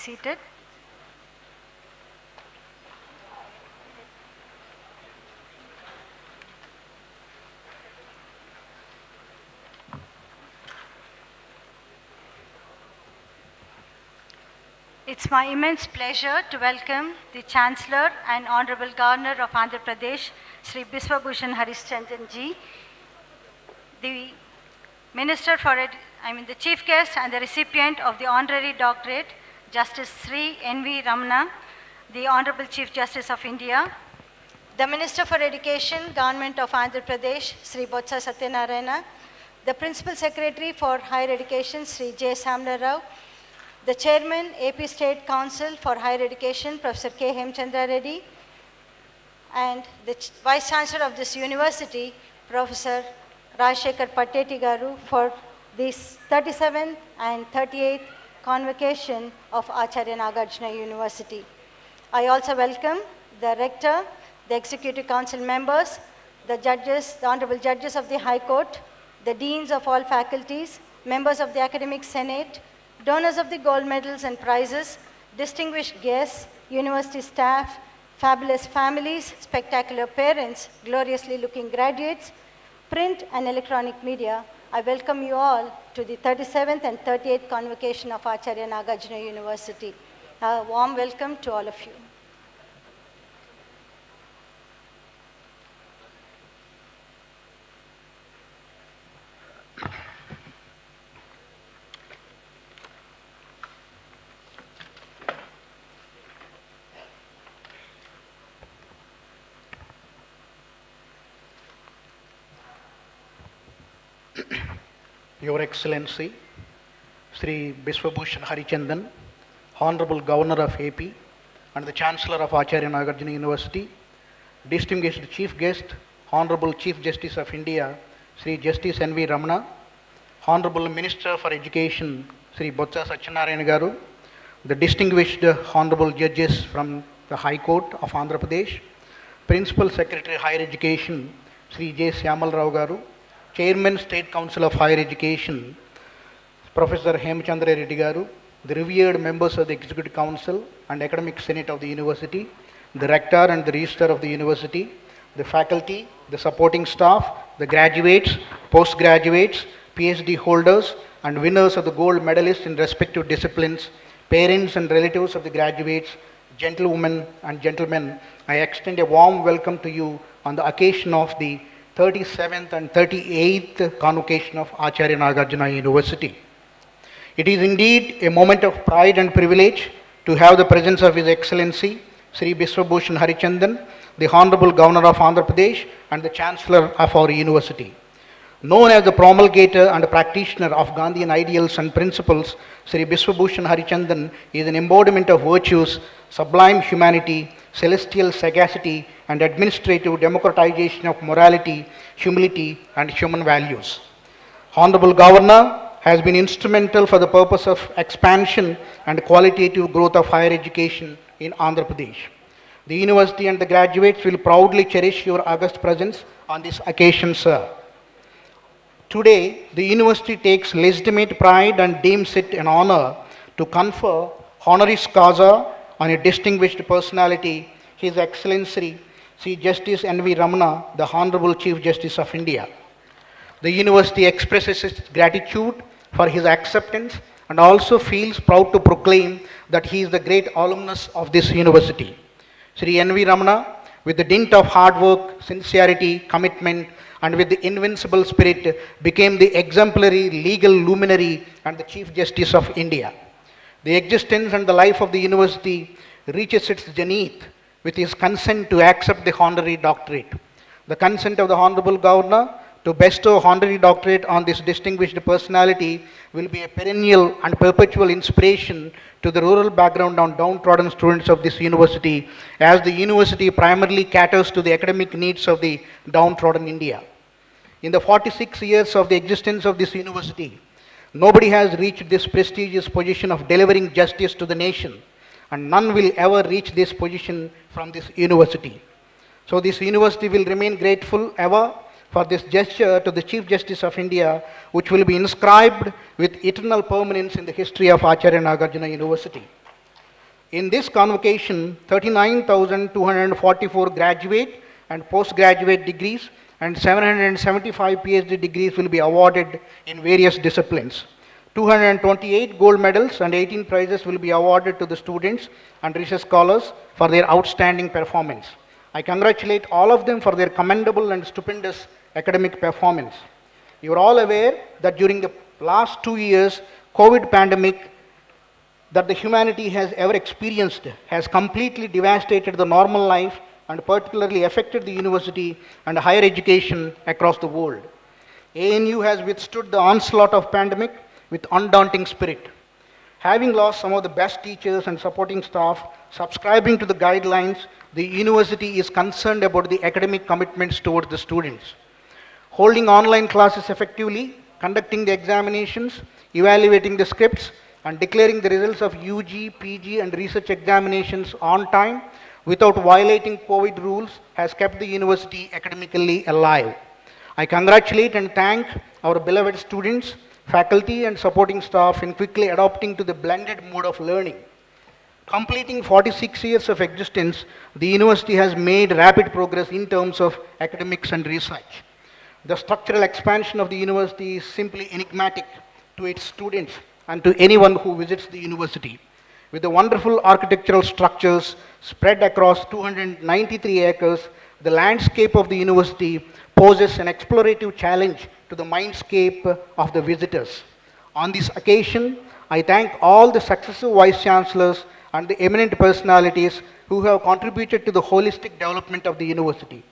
seated. It's my immense pleasure to welcome the Chancellor and Honorable Governor of Andhra Pradesh, Sri Biswabhusan Harishchandran ji, the Minister for the Chief Guest and the recipient of the Honorary Doctorate, Justice Sri N.V. Ramana, the Honorable Chief Justice of India, the Minister for Education, Government of Andhra Pradesh, Sri Botsa Satyanarayana, the Principal Secretary for Higher Education, Sri J. Samla Rao, the Chairman, AP State Council for Higher Education, Professor K. Hemchandra Reddy, and the Vice Chancellor of this university, Professor Rajshekhar Patteti Garu, for this 37th and 38th convocation of Acharya Nagarjuna University. I also welcome the Rector, the Executive Council members, the judges, the Honorable Judges of the High Court, the Deans of all faculties, members of the Academic Senate, donors of the gold medals and prizes, distinguished guests, university staff, fabulous families, spectacular parents, gloriously looking graduates, print and electronic media, I welcome you all to the 37th and 38th convocation of Acharya Nagarjuna University. A warm welcome to all of you. Your Excellency, Sri Biswabhusan Harishchandran, Honorable Governor of AP and the Chancellor of Acharya Nagarjuna University, distinguished Chief Guest, Honorable Chief Justice of India, Sri Justice N.V. Ramana, Honorable Minister for Education, Sri Botsa Satyanarayana Garu, the distinguished Honorable Judges from the High Court of Andhra Pradesh, Principal Secretary Higher Education, Sri J. Syamal Rao Garu, Chairman State Council of Higher Education, Professor Hemchandra Reddy Garu, the revered members of the Executive Council and Academic Senate of the University, the Rector and the Registrar of the University, the faculty, the supporting staff, the graduates, postgraduates, PhD holders, and winners of the gold medalists in respective disciplines, parents and relatives of the graduates, gentlewomen and gentlemen, I extend a warm welcome to you on the occasion of the 37th and 38th convocation of Acharya Nagarjuna University. It is indeed a moment of pride and privilege to have the presence of His Excellency, Sri Biswabhusan Harishchandran, the Honorable Governor of Andhra Pradesh and the Chancellor of our university. Known as the promulgator and practitioner of Gandhian ideals and principles, Sri Biswabhusan Harishchandran is an embodiment of virtues, sublime humanity, celestial sagacity, and administrative democratization of morality, humility, and human values. Honorable Governor has been instrumental for the purpose of expansion and qualitative growth of higher education in Andhra Pradesh. The university and the graduates will proudly cherish your august presence on this occasion, sir. Today, the university takes legitimate pride and deems it an honor to confer honoris causa on a distinguished personality, His Excellency Sri Justice N.V. Ramana, the Honorable Chief Justice of India. The university expresses its gratitude for his acceptance and also feels proud to proclaim that he is the great alumnus of this university. Sri N.V. Ramana, with the dint of hard work, sincerity, commitment, and with the invincible spirit, became the exemplary legal luminary and the Chief Justice of India. The existence and the life of the university reaches its zenith with his consent to accept the honorary doctorate. The consent of the Honorable Governor to bestow honorary doctorate on this distinguished personality will be a perennial and perpetual inspiration to the rural background and downtrodden students of this university, as the university primarily caters to the academic needs of the downtrodden India. In the 46 years of the existence of this university, nobody has reached this prestigious position of delivering justice to the nation, and none will ever reach this position from this university. So this university will remain grateful ever for this gesture to the Chief Justice of India, which will be inscribed with eternal permanence in the history of Acharya Nagarjuna University. In this convocation, 39,244 graduate and postgraduate degrees and 775 PhD degrees will be awarded in various disciplines. 228 gold medals and 18 prizes will be awarded to the students and research scholars for their outstanding performance. I congratulate all of them for their commendable and stupendous academic performance. You are all aware that during the last 2 years, COVID pandemic that the humanity has ever experienced has completely devastated the normal life and particularly affected the university and higher education across the world. ANU has withstood the onslaught of pandemic with undaunting spirit. Having lost some of the best teachers and supporting staff, subscribing to the guidelines, the university is concerned about the academic commitments towards the students. Holding online classes effectively, conducting the examinations, evaluating the scripts, and declaring the results of UG, PG, and research examinations on time without violating COVID rules has kept the university academically alive. I congratulate and thank our beloved students, faculty, and supporting staff in quickly adopting to the blended mode of learning. Completing 46 years of existence, the university has made rapid progress in terms of academics and research. The structural expansion of the university is simply enigmatic to its students and to anyone who visits the university. With the wonderful architectural structures spread across 293 acres, the landscape of the university poses an explorative challenge to the mindscape of the visitors. On this occasion, I thank all the successive vice chancellors and the eminent personalities who have contributed to the holistic development of the university.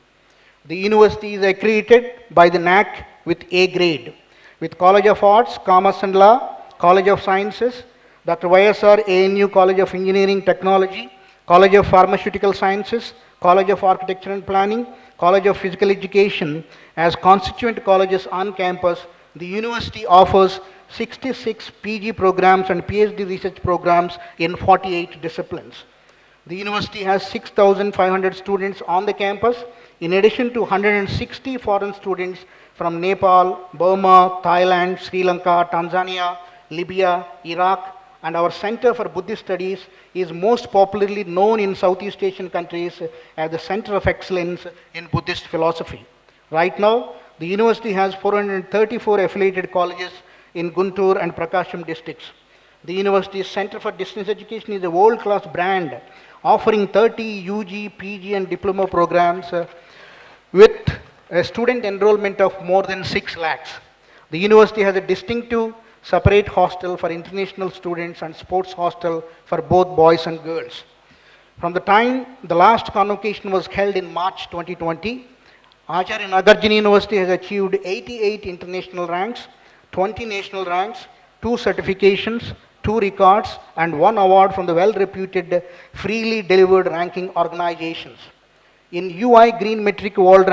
The university is accredited by the NAC with A grade, with College of Arts, Commerce and Law, College of Sciences, Dr. YSR ANU College of Engineering Technology, College of Pharmaceutical Sciences, College of Architecture and Planning, College of Physical Education. As constituent colleges on campus, the university offers 66 PG programs and PhD research programs in 48 disciplines. The university has 6,500 students on the campus, in addition to 160 foreign students from Nepal, Burma, Thailand, Sri Lanka, Tanzania, Libya, Iraq, and our Center for Buddhist Studies is most popularly known in Southeast Asian countries as the Center of Excellence in Buddhist Philosophy. Right now, the university has 434 affiliated colleges in Guntur and Prakasham districts. The university's Center for Distance Education is a world-class brand offering 30 UG, PG, and diploma programs with a student enrollment of more than 6 lakhs. The university has a distinctive separate hostel for international students and sports hostel for both boys and girls. From the time the last convocation was held in March 2020, Acharya Nagarjuna University has achieved 88 international ranks, 20 national ranks, 2 certifications, 2 records, and 1 award from the well-reputed freely delivered ranking organizations. In UI Green Metric World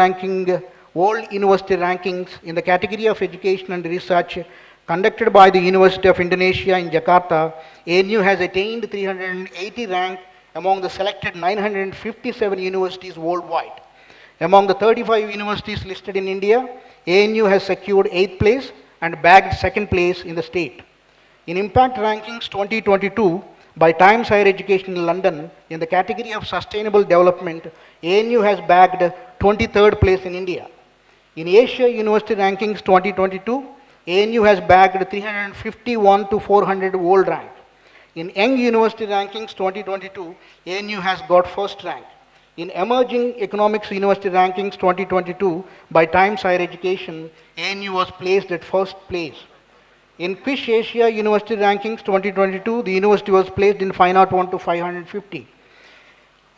University Rankings in the category of education and research conducted by the University of Indonesia in Jakarta, ANU has attained 380 rank among the selected 957 universities worldwide. Among the 35 universities listed in India, ANU has secured 8th place and bagged 2nd place in the state. In Impact Rankings 2022 by Times Higher Education in London, in the category of Sustainable Development, ANU has bagged 23rd place in India. In Asia University Rankings 2022, ANU has bagged 351 to 400 world rank. In Young University Rankings 2022, ANU has got first rank. In Emerging Economics University Rankings 2022 by Times Higher Education, ANU was placed at first place. In Quiz Asia University Rankings 2022, the university was placed in 501 to 550.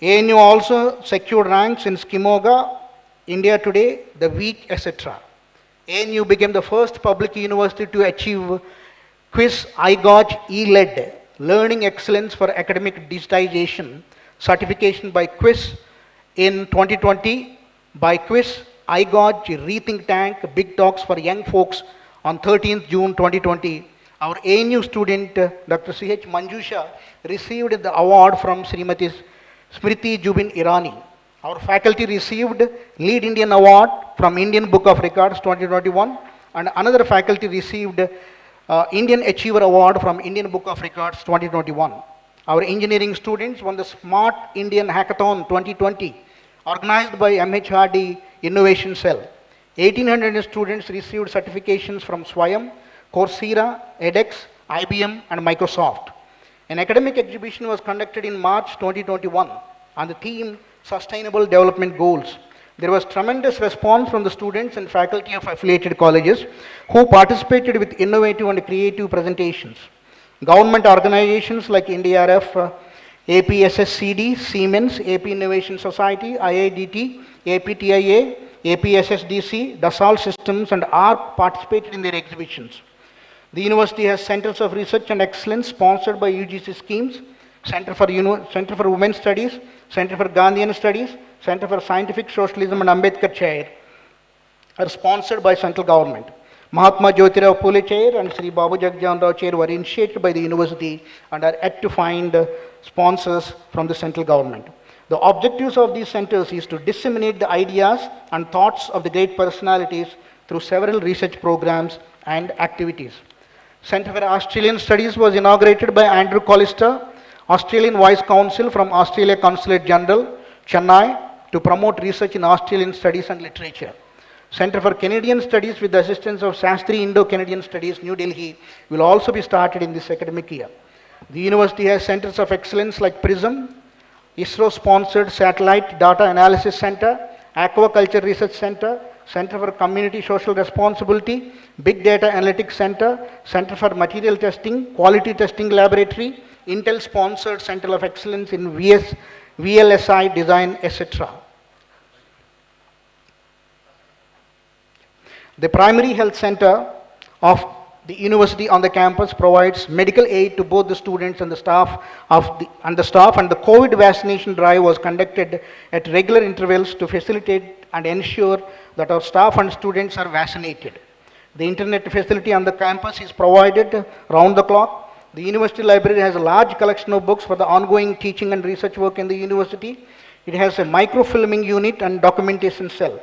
ANU also secured ranks in Skimoga, India Today, The Week, etc. ANU became the first public university to achieve Quiz iGOG E-led Learning Excellence for Academic Digitization certification by Quiz in 2020, by Quiz iGOG Rethink Tank Big Talks for Young Folks on 13th June 2020. Our ANU student Dr. C.H. Manjusha received the award from Srimati Smriti Jubin Irani. Our faculty received Lead Indian Award from Indian Book of Records 2021, and another faculty received Indian Achiever Award from Indian Book of Records 2021. Our engineering students won the Smart Indian Hackathon 2020, organized by MHRD Innovation Cell. 1,800 students received certifications from Swayam, Coursera, edX, IBM, and Microsoft. An academic exhibition was conducted in March 2021 on the theme Sustainable Development Goals. There was tremendous response from the students and faculty of affiliated colleges who participated with innovative and creative presentations. Government organizations like NDRF, APSSCD, Siemens, AP Innovation Society, IIDT, APTIA, APSSDC, Dassault Systems, and ARC participated in their exhibitions. The university has centers of research and excellence sponsored by UGC schemes, Center for Women's Studies, Center for Gandhian Studies, Center for Scientific Socialism, and Ambedkar Chair are sponsored by central government. Mahatma Jyotirao Phule Chair and Sri Babu Jagjan Rao Chair were initiated by the university and are yet to find sponsors from the central government. The objectives of these centers is to disseminate the ideas and thoughts of the great personalities through several research programs and activities. Center for Australian Studies was inaugurated by Andrew Collister, Australian Vice Consul from Australia Consulate General, Chennai, to promote research in Australian studies and literature. Center for Canadian Studies with the assistance of Shastri Indo-Canadian Studies, New Delhi, will also be started in this academic year. The university has centers of excellence like PRISM, ISRO-sponsored Satellite Data Analysis Center, Aquaculture Research Center, Center for Community Social Responsibility, Big Data Analytics Center, Center for Material Testing, Quality Testing Laboratory, Intel-sponsored Center of Excellence in VLSI Design, etc. The Primary Health Center of the university on the campus provides medical aid to both the students and the staff and the COVID vaccination drive was conducted at regular intervals to facilitate and ensure that our staff and students are vaccinated. The internet facility on the campus is provided round the clock. The university library has a large collection of books for the ongoing teaching and research work in the university. It has a microfilming unit and documentation cell.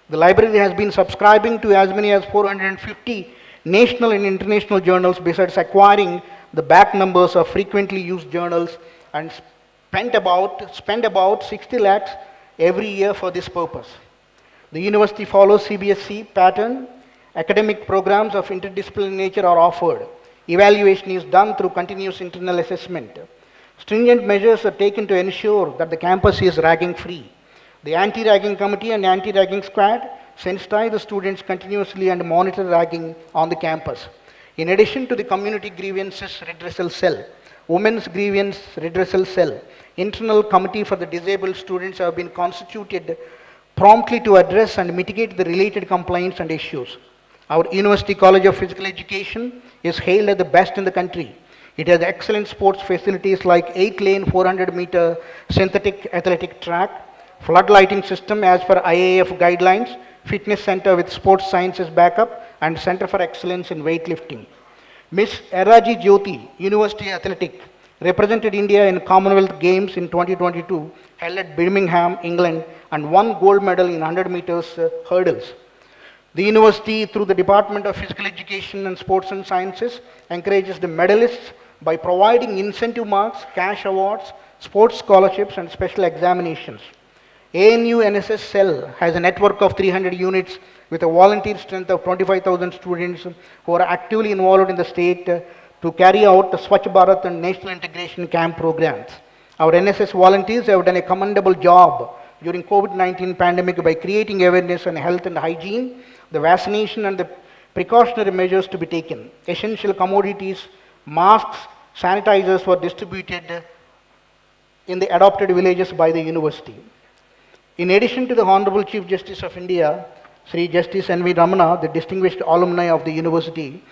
The library has been subscribing to as many as 450 national and international journals besides acquiring the back numbers of frequently used journals and spend about 60 lakhs every year for this purpose. The university follows CBSE pattern. Academic programs of interdisciplinary nature are offered. Evaluation is done through continuous internal assessment. Stringent measures are taken to ensure that the campus is ragging free. The anti-ragging committee and anti-ragging squad sensitize the students continuously and monitor ragging on the campus. In addition to the community grievances redressal cell, women's grievance redressal cell, internal committee for the disabled students have been constituted promptly to address and mitigate the related complaints and issues. Our University College of Physical Education is hailed as the best in the country. It has excellent sports facilities like 8-lane 400-meter synthetic athletic track, flood lighting system as per IAF guidelines, fitness center with sports sciences backup, and Center for Excellence in Weightlifting. Miss Eraji Jyoti, University Athletic, represented India in Commonwealth Games in 2022, held at Birmingham, England, and won gold medal in 100 meters hurdles. The university, through the Department of Physical Education and Sports and Sciences, encourages the medalists by providing incentive marks, cash awards, sports scholarships, and special examinations. ANU NSS Cell has a network of 300 units with a volunteer strength of 25,000 students who are actively involved in the state to carry out the Swachh Bharat and National Integration Camp programs. Our NSS volunteers have done a commendable job during COVID-19 pandemic by creating awareness on health and hygiene, the vaccination and the precautionary measures to be taken. Essential commodities, masks, sanitizers were distributed in the adopted villages by the university. In addition to the Honorable Chief Justice of India, Sri Justice N.V. Ramana, the distinguished alumni of the university,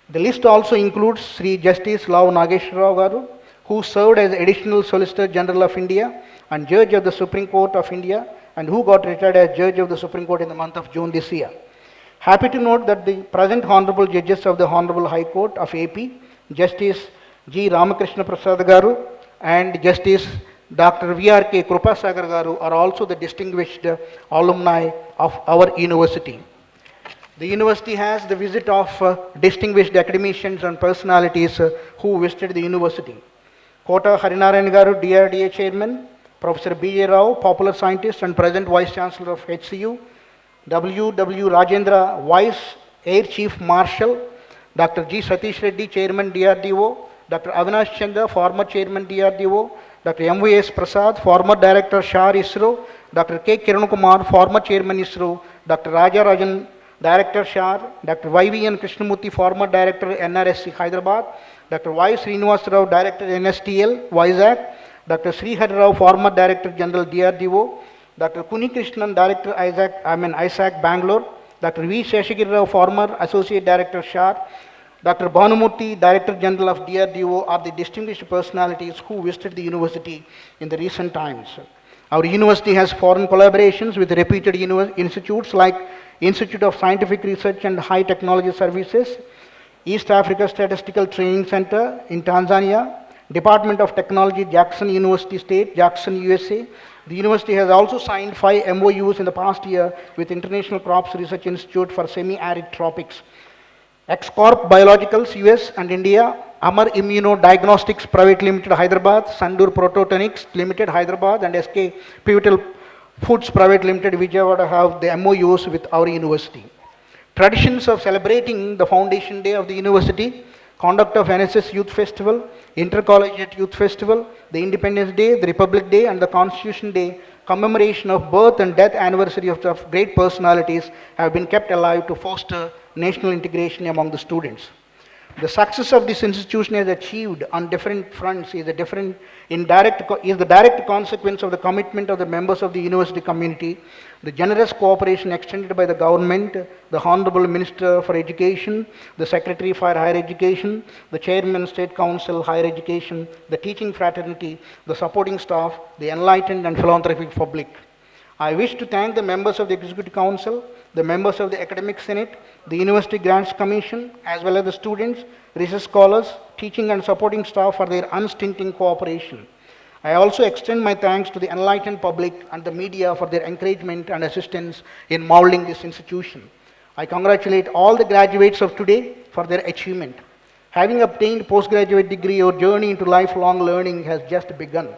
the list also includes Sri Justice Lav Nageshwar Rao Garu, who served as Additional Solicitor General of India and Judge of the Supreme Court of India, and who got retired as Judge of the Supreme Court in the month of June this year. Happy to note that the present Honorable Judges of the Honorable High Court of AP, Justice G. Ramakrishna Prasad Garu and Justice Dr. V.R.K. Krupasagar Garu are also the distinguished alumni of our university. The university has the visit of distinguished academicians and personalities who visited the university. Kota Harinarayan Garu, DRDA Chairman, Professor B.A. Rao, popular scientist and present Vice Chancellor of HCU, W. Rajendra, Vice Air Chief Marshal, Dr. G. Satish Reddy, Chairman DRDO, Dr. Avinash Chanda, former Chairman DRDO, Dr. M.V.S. Prasad, former Director SHAR ISRO, Dr. K. Kiran Kumar, former Chairman ISRO, Dr. Raja Rajan, Director SHAR, Dr. Y.V.N. Krishnamurthy, former Director NRSC Hyderabad, Dr. Y. Srinivas Rao, Director NSTL, Vizag, Dr. Srihari Rao, former Director General DRDO, Dr. Kuni Krishnan, Director ISAC Bangalore, Dr. V. Seshagiri Rao, former Associate Director SHAR, Dr. Bhanumurthy, Director General of DRDO are the distinguished personalities who visited the university in the recent times. Our university has foreign collaborations with reputed institutes like Institute of Scientific Research and High Technology Services, East Africa Statistical Training Center in Tanzania, Department of Technology, Jackson University State, Jackson, USA. The university has also signed 5 MOUs in the past year with International Crops Research Institute for Semi-Arid Tropics, X-Corp Biologicals, US and India, Amar Immunodiagnostics Private Limited, Hyderabad, Sandur Prototonics Limited, Hyderabad, and SK Pivotal Foods Private Limited, Vijayawada have the MOUs with our university. Traditions of celebrating the foundation day of the university, conduct of NSS Youth Festival, Intercollegiate Youth Festival, the Independence Day, the Republic Day, and the Constitution Day, commemoration of birth and death anniversary of great personalities have been kept alive to foster national integration among the students. The success of this institution has achieved on different fronts is the direct consequence of the commitment of the members of the university community, the generous cooperation extended by the government, the Honorable Minister for Education, the Secretary for Higher Education, the Chairman State Council Higher Education, the teaching fraternity, the supporting staff, the enlightened and philanthropic public. I wish to thank the members of the Executive Council, the members of the Academic Senate, the University Grants Commission, as well as the students, research scholars, teaching and supporting staff for their unstinting cooperation. I also extend my thanks to the enlightened public and the media for their encouragement and assistance in molding this institution. I congratulate all the graduates of today for their achievement. Having obtained postgraduate degree, your journey into lifelong learning has just begun.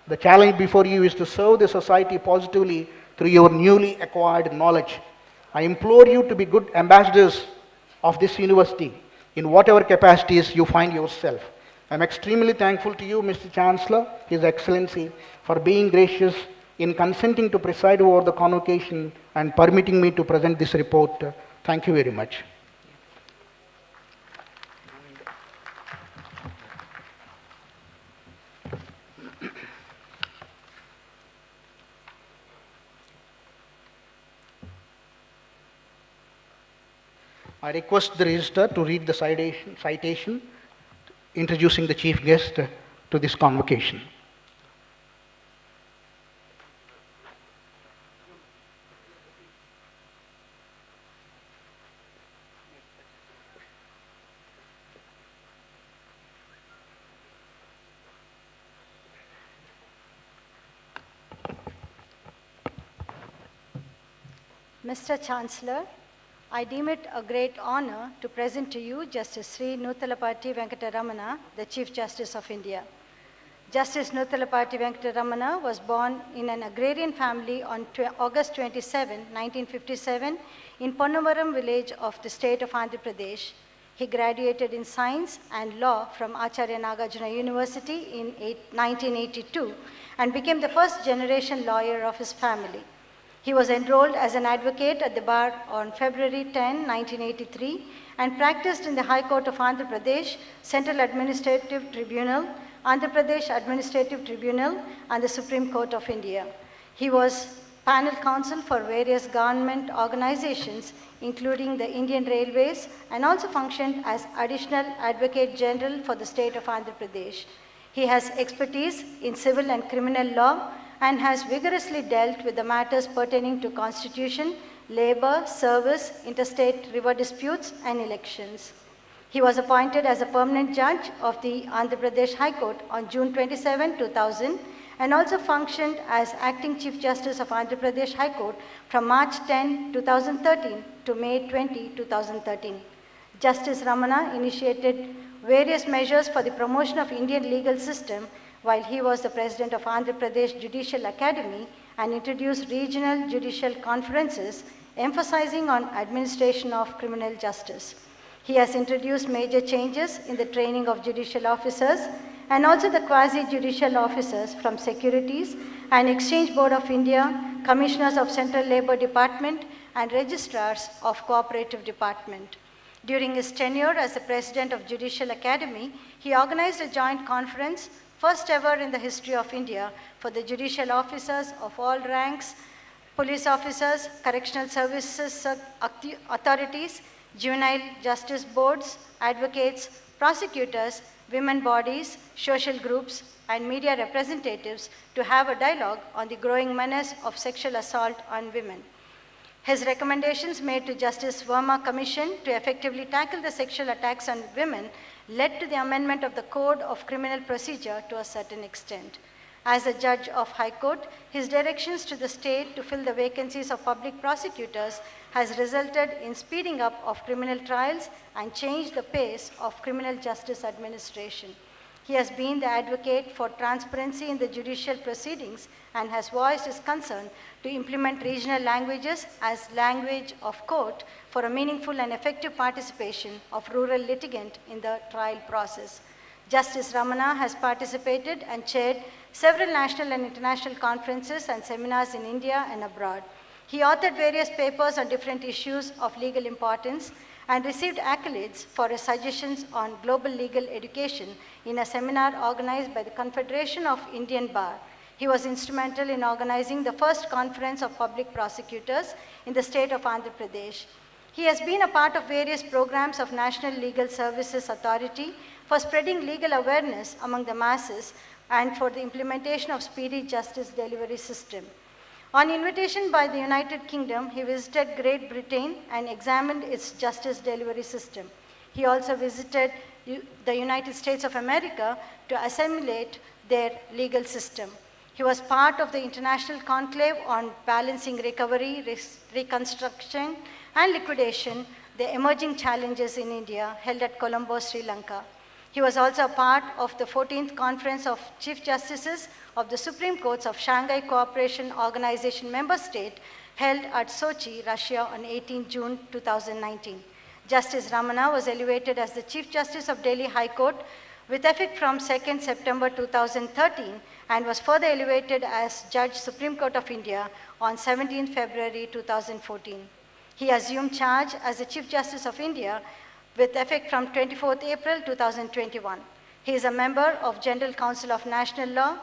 The challenge before you is to serve the society positively through your newly acquired knowledge. I implore you to be good ambassadors of this university in whatever capacities you find yourself. I am extremely thankful to you, Mr. Chancellor, His Excellency, for being gracious in consenting to preside over the convocation and permitting me to present this report. Thank you very much. I request the registrar to read the citation introducing the chief guest to this convocation. Mr. Chancellor, I deem it a great honor to present to you Justice Sri Nuthalapati Venkataramana, the Chief Justice of India. Justice Nuthalapati Venkataramana was born in an agrarian family on August 27, 1957 in Ponnavaram village of the state of Andhra Pradesh. He graduated in Science and Law from Acharya Nagarjuna University in 1982 and became the first generation lawyer of his family. He was enrolled as an advocate at the bar on February 10, 1983 and practiced in the High Court of Andhra Pradesh, Central Administrative Tribunal, Andhra Pradesh Administrative Tribunal and the Supreme Court of India. He was panel counsel for various government organizations including the Indian Railways and also functioned as Additional Advocate General for the state of Andhra Pradesh. He has expertise in civil and criminal law and has vigorously dealt with the matters pertaining to constitution, labor, service, interstate river disputes, and elections. He was appointed as a permanent judge of the Andhra Pradesh High Court on June 27, 2000, and also functioned as Acting Chief Justice of Andhra Pradesh High Court from March 10, 2013 to May 20, 2013. Justice Ramana initiated various measures for the promotion of Indian legal system while he was the president of Andhra Pradesh Judicial Academy and introduced regional judicial conferences emphasizing on administration of criminal justice. He has introduced major changes in the training of judicial officers and also the quasi-judicial officers from Securities and Exchange Board of India, Commissioners of Central Labour Department and Registrars of Cooperative Department. During his tenure as the President of Judicial Academy, he organized a joint conference, first ever in the history of India, for the judicial officers of all ranks, police officers, correctional services authorities, juvenile justice boards, advocates, prosecutors, women bodies, social groups, and media representatives to have a dialogue on the growing menace of sexual assault on women. His recommendations made to Justice Verma Commission to effectively tackle the sexual attacks on women led to the amendment of the Code of Criminal Procedure to a certain extent. As a judge of High Court, his directions to the state to fill the vacancies of public prosecutors has resulted in speeding up of criminal trials and changed the pace of criminal justice administration. He has been the advocate for transparency in the judicial proceedings and has voiced his concern to implement regional languages as language of court for a meaningful and effective participation of rural litigant in the trial process. Justice Ramana has participated and chaired several national and international conferences and seminars in India and abroad. He authored various papers on different issues of legal importance and received accolades for his suggestions on global legal education in a seminar organized by the Confederation of Indian Bar. He was instrumental in organizing the first conference of public prosecutors in the state of Andhra Pradesh. He has been a part of various programs of National Legal Services Authority for spreading legal awareness among the masses and for the implementation of speedy justice delivery system. On invitation by the United Kingdom, he visited Great Britain and examined its justice delivery system. He also visited the United States of America to assimilate their legal system. He was part of the International Conclave on Balancing Recovery, Reconstruction and Liquidation, the Emerging Challenges in India, held at Colombo, Sri Lanka. He was also a part of the 14th Conference of Chief Justices of the Supreme Courts of Shanghai Cooperation Organization member state held at Sochi, Russia on 18 June 2019. Justice Ramana was elevated as the Chief Justice of Delhi High Court with effect from 2nd September 2013 and was further elevated as Judge Supreme Court of India on 17 February 2014. He assumed charge as the Chief Justice of India with effect from 24th April 2021. He is a member of General Council of National Law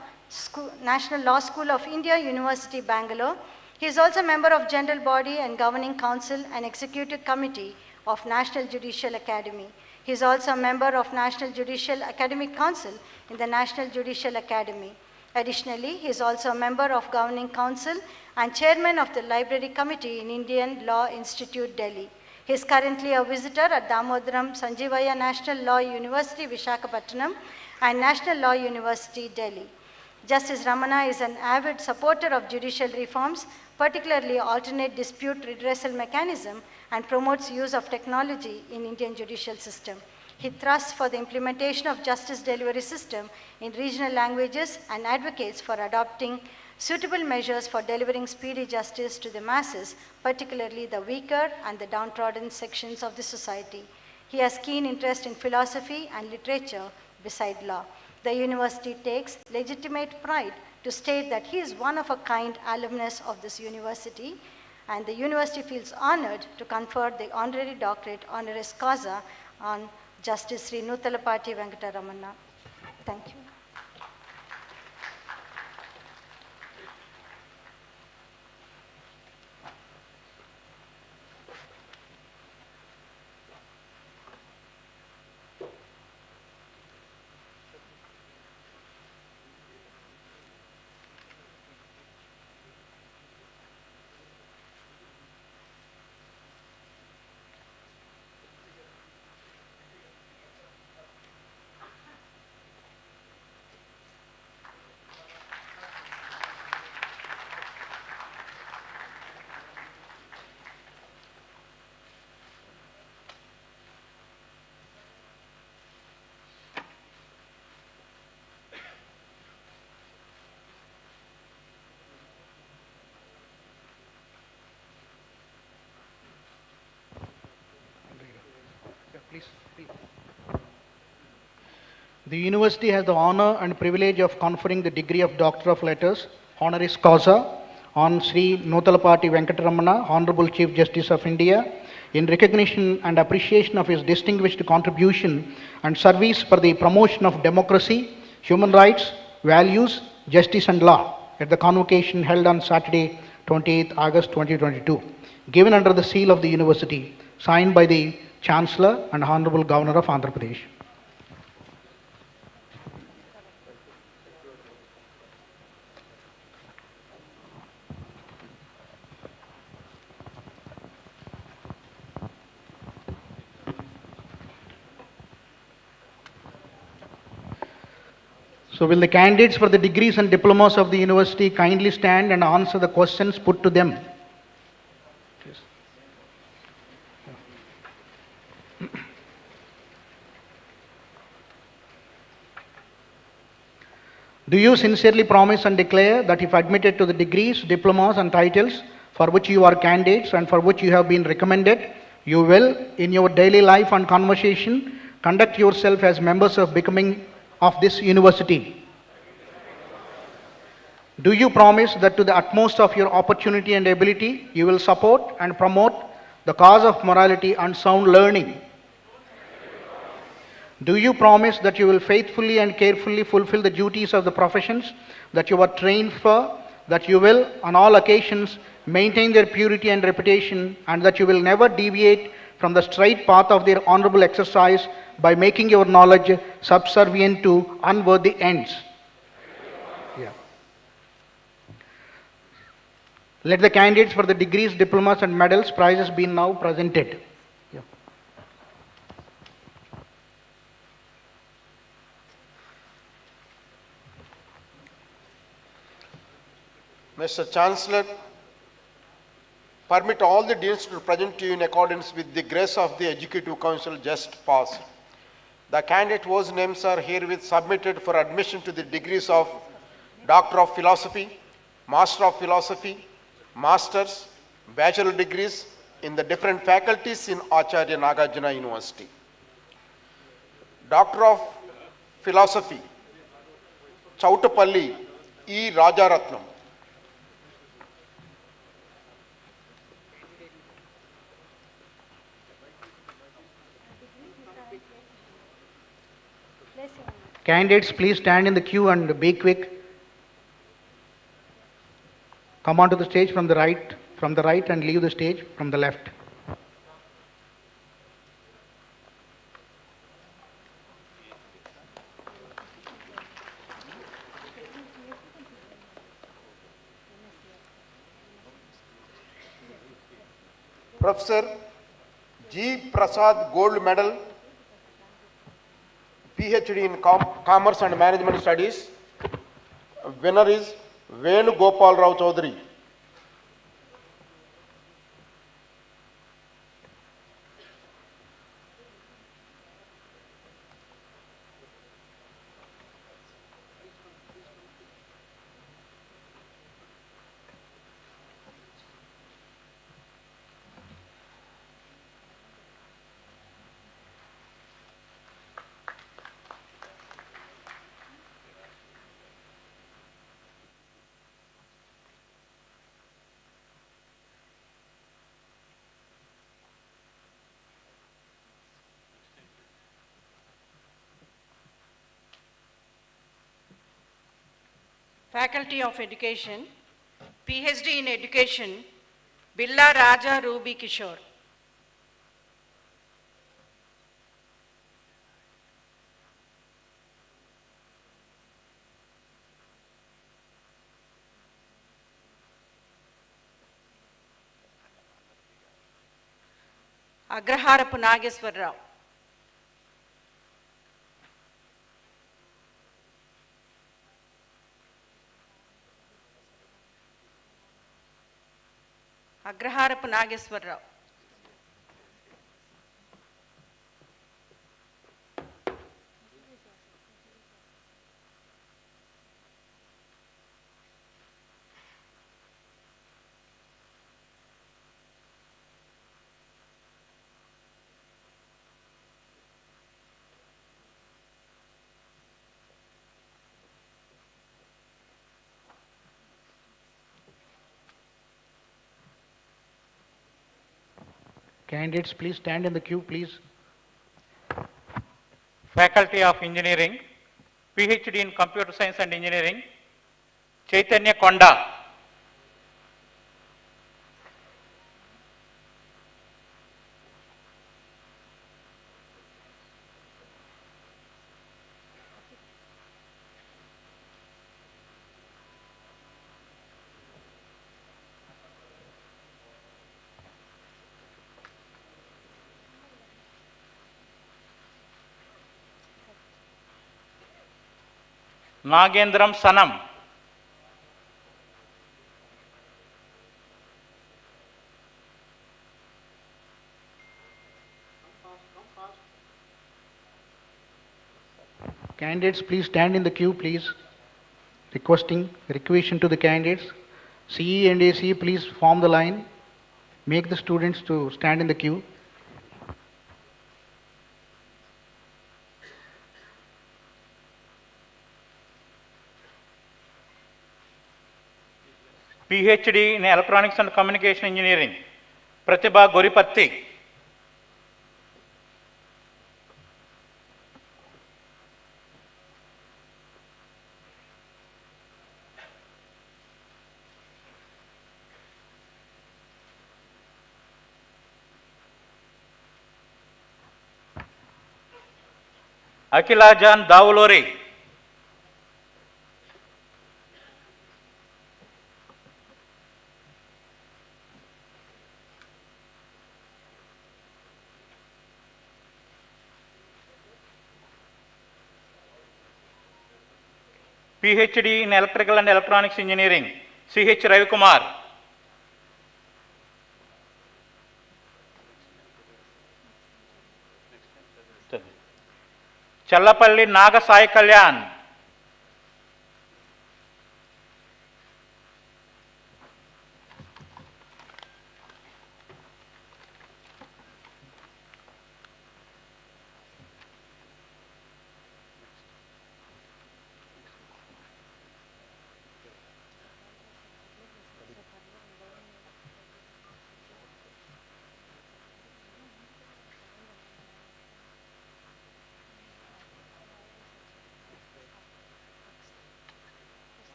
School of India, University, Bangalore. He is also a member of General Body and Governing Council and Executive Committee of National Judicial Academy. He is also a member of National Judicial Academic Council in the National Judicial Academy. Additionally, he is also a member of Governing Council and Chairman of the Library Committee in Indian Law Institute, Delhi. He is currently a visitor at Damodaram Sanjeevaya National Law University, Visakhapatnam, and National Law University, Delhi. Justice Ramana is an avid supporter of judicial reforms, particularly alternate dispute redressal mechanism, and promotes use of technology in Indian judicial system. He thrusts for the implementation of justice delivery system in regional languages and advocates for adopting suitable measures for delivering speedy justice to the masses, particularly the weaker and the downtrodden sections of the society. He has keen interest in philosophy and literature beside law. The university takes legitimate pride to state that he is one of a kind alumnus of this university, and the university feels honored to confer the Honorary Doctorate honoris causa on Justice Sri Nuthalapati Venkata Ramana. Thank you. The university has the honor and privilege of conferring the degree of Doctor of Letters, honoris causa, on Sri Notalapati Venkataramana, Honorable Chief Justice of India, in recognition and appreciation of his distinguished contribution and service for the promotion of democracy, human rights, values, justice and law, at the convocation held on Saturday, 28th August 2022, given under the seal of the university, signed by the Chancellor and Honorable Governor of Andhra Pradesh. So will the candidates for the degrees and diplomas of the university kindly stand and answer the questions put to them? Do you sincerely promise and declare that if admitted to the degrees, diplomas and titles for which you are candidates and for which you have been recommended, you will, in your daily life and conversation, conduct yourself as members of this university? Do you promise that to the utmost of your opportunity and ability, you will support and promote the cause of morality and sound learning? Do you promise that you will faithfully and carefully fulfill the duties of the professions that you are trained for, that you will, on all occasions, maintain their purity and reputation, and that you will never deviate from the straight path of their honorable exercise by making your knowledge subservient to unworthy ends? Yeah. Let the candidates for the degrees, diplomas and medals prizes be now presented. Yeah. Mr. Chancellor, permit all the deans to present to you in accordance with the grace of the Executive Council just passed. The candidate whose names are herewith submitted for admission to the degrees of Doctor of Philosophy, Master of Philosophy, Masters, Bachelor degrees in the different faculties in Acharya Nagarjuna University. Doctor of Philosophy, Chautapalli E. Rajaratnam. Candidates, please stand in the queue and be quick. Come onto the stage from the right and leave the stage from the left. Professor G. Prasad Gold Medal, PhD in Commerce and Management Studies. Winner is Venu Gopal Rao Chaudhary. Faculty of Education, PhD in Education, Billa Raja Ruby Kishore. Agraharapu Nageswar Rao. Agraharapu Nageswar Rao. Candidates, please stand in the queue, please. Faculty of Engineering, PhD in Computer Science and Engineering, Chaitanya Konda. Nagendram Sanam. Candidates, please stand in the queue, please. Requesting to the candidates. CE and ACE, please form the line. Make the students to stand in the queue. PhD in Electronics and Communication Engineering, Pratibha Goripatti. Akila Jan Davulori. PhD in Electrical and Electronics Engineering, CH Ravikumar. Challapalli Naga Sai Kalyan.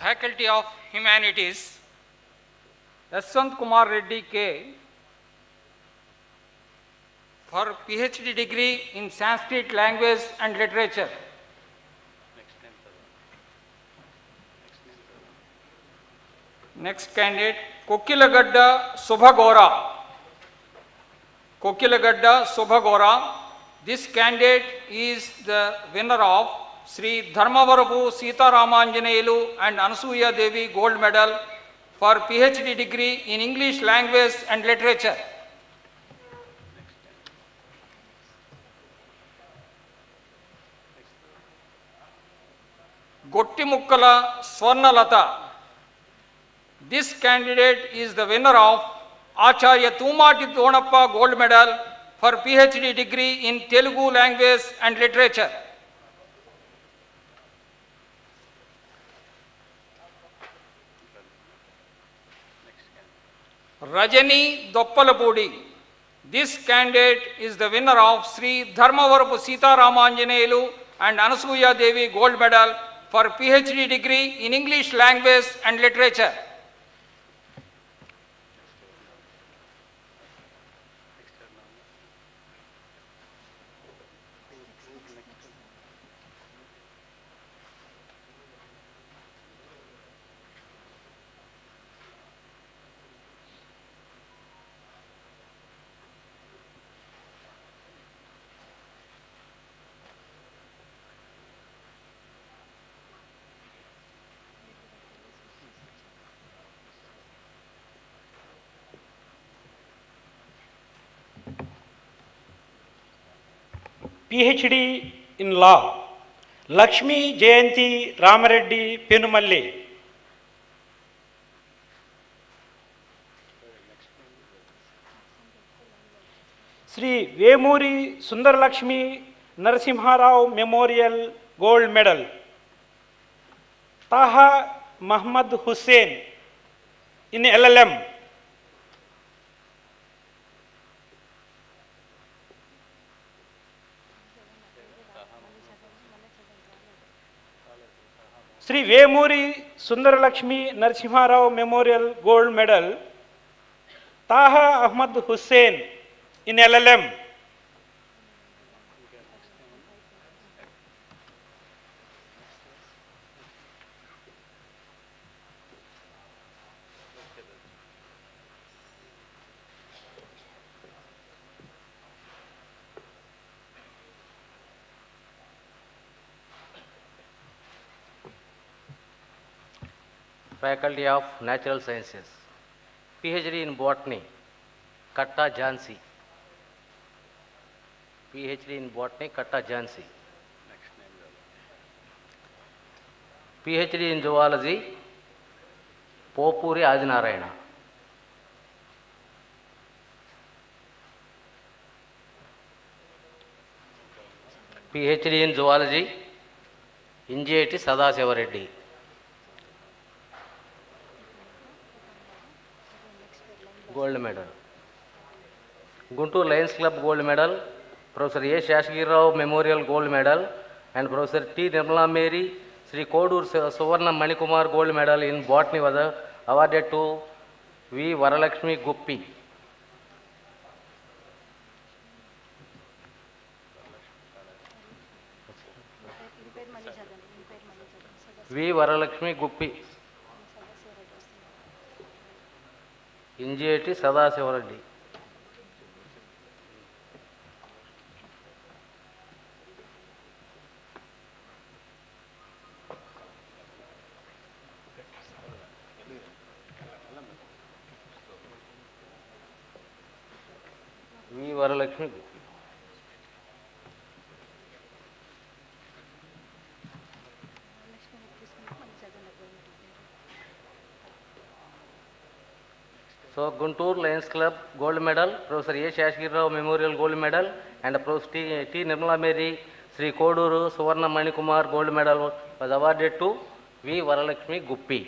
Faculty of Humanities, Yashwant Kumar Reddy K. for PhD degree in Sanskrit language and literature. Next candidate, Kokilagadda Subhagora. Kokilagadda Subhagora. This candidate is the winner of Sri Dharmavarapu Sita Ramanjaneyulu and Anasuya Devi Gold Medal for PhD degree in English language and literature. Gottimukkala Swarnalata. This candidate is the winner of Acharya Tumati Donappa Gold Medal for PhD degree in Telugu language and literature. Rajani Doppalapudi. This candidate is the winner of Sri Dharmavarapu Sita Ramanjaneyulu and Anasuya Devi Gold Medal for PhD degree in English language and literature. PhD in Law, Lakshmi Jayanti Ramareddy Penumalli. Sri Vemuri Sundar Lakshmi Narasimha Rao Memorial Gold Medal. Taha Muhammad Hussain in LLM. Sri Vemuri Sundaralakshmi Narasimharao Memorial Gold Medal, Taha Ahmad Hussain in LLM. Faculty of Natural Sciences, PhD in Botany, Katta Jhansi. PhD in Botany, Katta Jhansi. PhD in Zoology, Popuri Adinarayana. PhD in Zoology, Injeti Sadasiva Reddy. Gold medal. Guntur Lions Club gold medal, Professor A. Shashgir Rao Memorial gold medal, and Professor T. Nirmala Mary Sri Kodur Suvarna Manikumar gold medal in botany was awarded to V. Varalakshmi Guppi. V. Varalakshmi Guppi. Injeti Sadashiva Reddy. We Varalakshmi. So, Guntur Lions Club gold medal, Professor A. Shashgir Rao Memorial gold medal, and Professor T. Nirmala Mary Sri Koduru Suvarna Manikumar gold medal was awarded to V. Varalakshmi Guppi.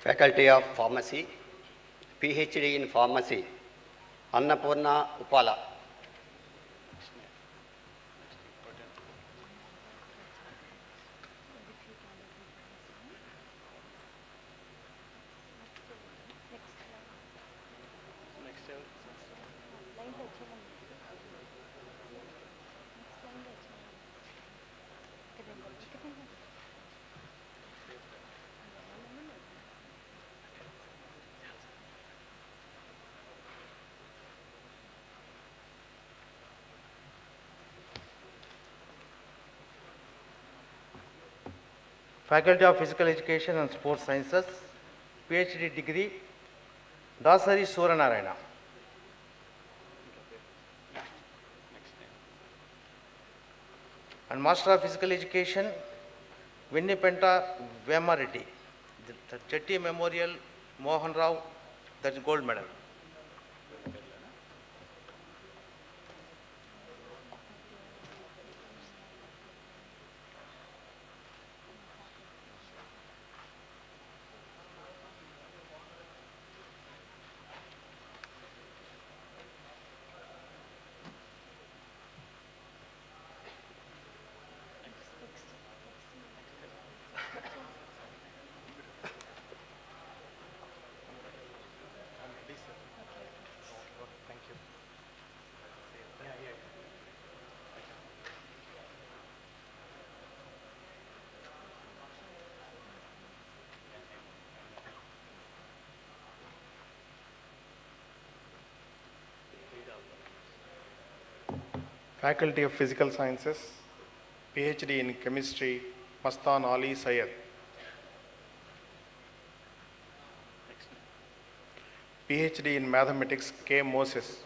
Faculty of Pharmacy, PhD in Pharmacy, Annapurna Upala. Faculty of Physical Education and Sports Sciences, PhD degree, Dasari Suranarayana. And Master of Physical Education, Vinnipenta Vemareddy, the Chetty Memorial Mohan Rao, that's gold medal. Faculty of Physical Sciences, PhD in Chemistry, Mastan Ali Syed. PhD in Mathematics, K. Moses.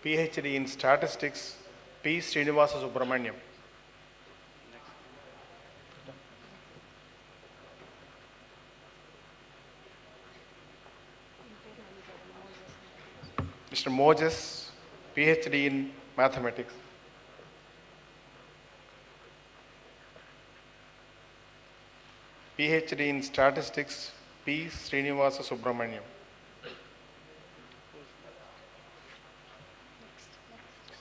PhD in Statistics, P. Srinivasa Subramaniam. Mr. Moses, PhD in Mathematics. PhD in Statistics, P. Srinivasa Subramaniam.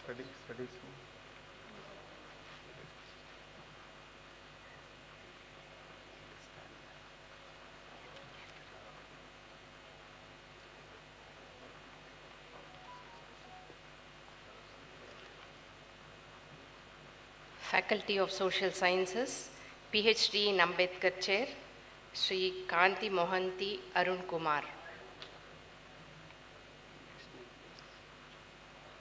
Studies. Faculty of Social Sciences, PhD in Ambedkar Chair, Sri Kanti Mohanty Arun Kumar.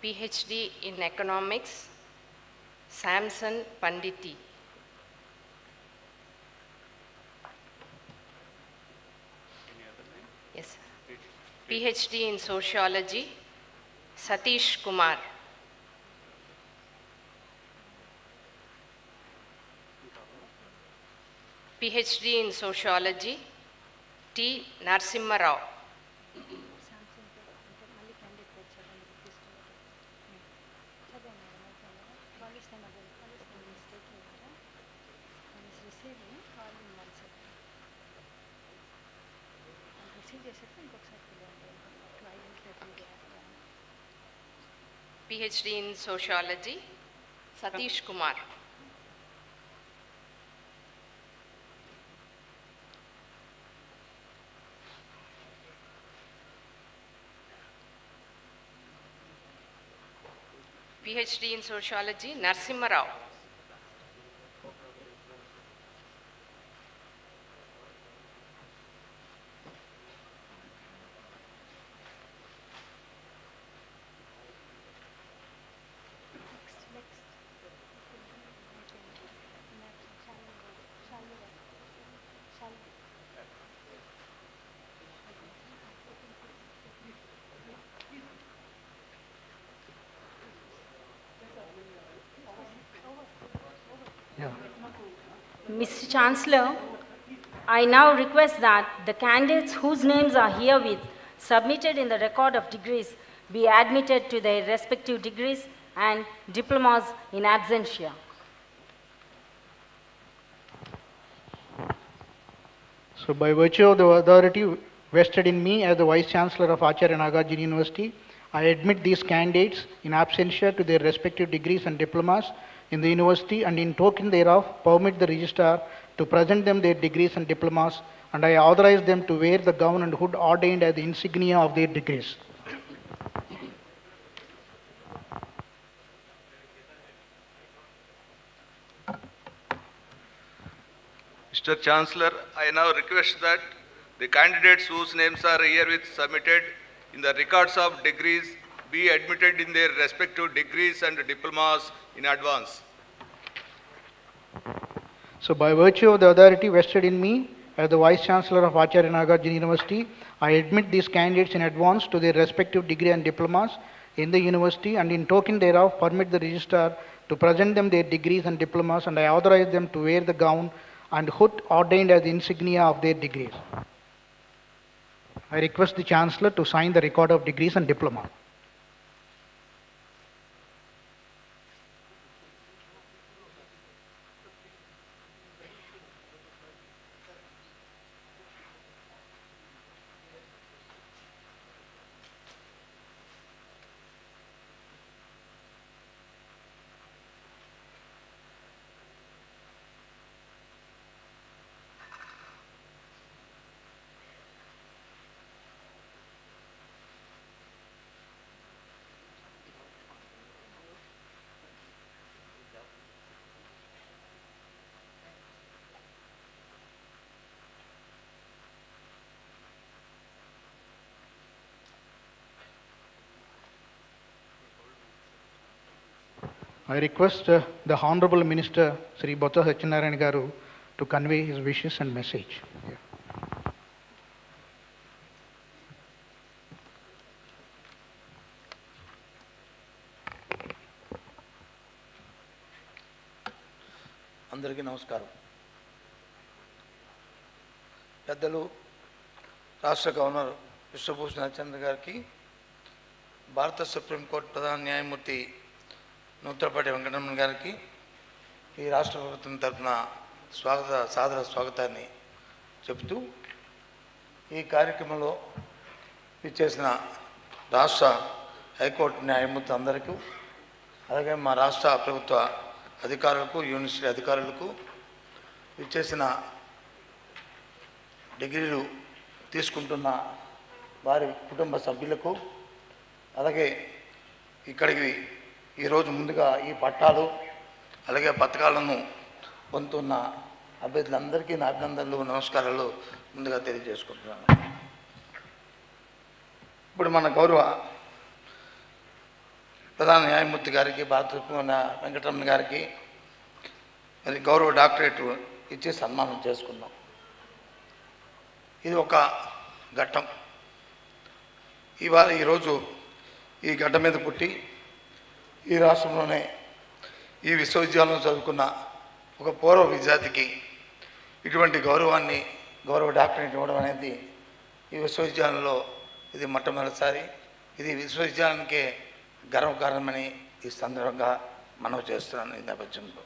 PhD in Economics, Samson Panditi. Yes, sir. PhD in Sociology, Satish Kumar. PhD in Sociology, T. Narasimha Rao. PhD in Sociology, Satish Kumar. PhD in Sociology, Narasimha Rao. Mr. Chancellor, I now request that the candidates whose names are herewith submitted in the record of degrees be admitted to their respective degrees and diplomas in absentia. So by virtue of the authority vested in me as the Vice Chancellor of Acharya Nagarjuna University, I admit these candidates in absentia to their respective degrees and diplomas in the university, and in token thereof permit the registrar to present them their degrees and diplomas, and I authorize them to wear the gown and hood ordained as the insignia of their degrees. Mr. Chancellor, I now request that the candidates whose names are herewith submitted in the records of degrees be admitted in their respective degrees and diplomas in advance. So by virtue of the authority vested in me as the Vice Chancellor of Acharya Nagarjuna University, I admit these candidates in advance to their respective degree and diplomas in the university, and in token thereof permit the registrar to present them their degrees and diplomas, and I authorize them to wear the gown and hood ordained as the insignia of their degrees. I request the Chancellor to sign the record of degrees and diploma. I request the Honorable Minister Sri Botha Satyanarayana Garu to convey his wishes and message. అందరికీ నమస్కారం. పెద్దలు రాష్ట్ర governor Vishwabhushan Harishchandra గారికి, భారత supreme court ప్రధాన న్యాయమూర్తి నూతలపాటి వెంకటరమణ గారికి ఈ రాష్ట్ర ప్రభుత్వం తరఫున సాదర స్వాగతాన్ని చెబుతూ, ఈ కార్యక్రమంలో ఇచ్చేసిన రాష్ట్ర హైకోర్టు న్యాయమూర్తి అందరికీ, అలాగే మా రాష్ట్ర ప్రభుత్వ అధికారులకు, యూనివర్సిటీ అధికారులకు, ఇచ్చేసిన డిగ్రీలు తీసుకుంటున్న వారి కుటుంబ సభ్యులకు, అలాగే ఇక్కడికి ఈరోజు ముందుగా ఈ పట్టాలు అలాగే పథకాలను పొందుతున్న అభ్యర్థులందరికీ నా అభినందనలు, నమస్కారాలు ముందుగా తెలియజేసుకుంటున్నాను. ఇప్పుడు మన గౌరవ ప్రధాన న్యాయమూర్తి గారికి, భారత వెంకటరమణ గారికి మరి గౌరవ డాక్టరేట్ ఇచ్చి సన్మానం చేసుకున్నాం. ఇది ఒక ఘట్టం. ఈరోజు ఈ గడ్డ మీద పుట్టి ఈ రాష్ట్రంలోనే ఈ విశ్వవిద్యాలయంలో చదువుకున్న ఒక పూర్వ విద్యార్థికి ఇటువంటి గౌరవ డాక్టరేట్ ఇవ్వడం అనేది ఈ విశ్వవిద్యాలయంలో ఇది మొట్టమొదటిసారి. ఇది విశ్వవిద్యాలయానికే గర్వకారణమని ఈ సందర్భంగా మనవి చేస్తున్నాను. ఈ నేపథ్యంలో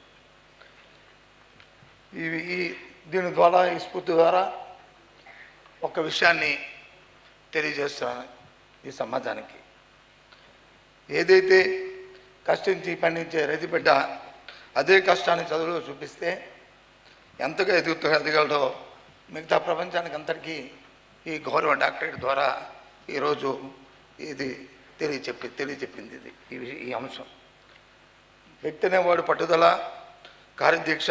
దీని ద్వారా, ఈ స్ఫూర్తి ద్వారా ఒక విషయాన్ని తెలియజేస్తున్నాను ఈ సమాజానికి. ఏదైతే కష్టించి పండించే రైతు బిడ్డ అదే కష్టాన్ని చదువులో చూపిస్తే ఎంతగా ఎదగలడో మిగతా ప్రపంచానికి అంతటికీ ఈ గౌరవ డాక్టరేట్ ద్వారా ఈరోజు ఇది తెలియచెప్పింది. ఈ అంశం వ్యక్తి అనేవాడు పట్టుదల, కార్యదీక్ష,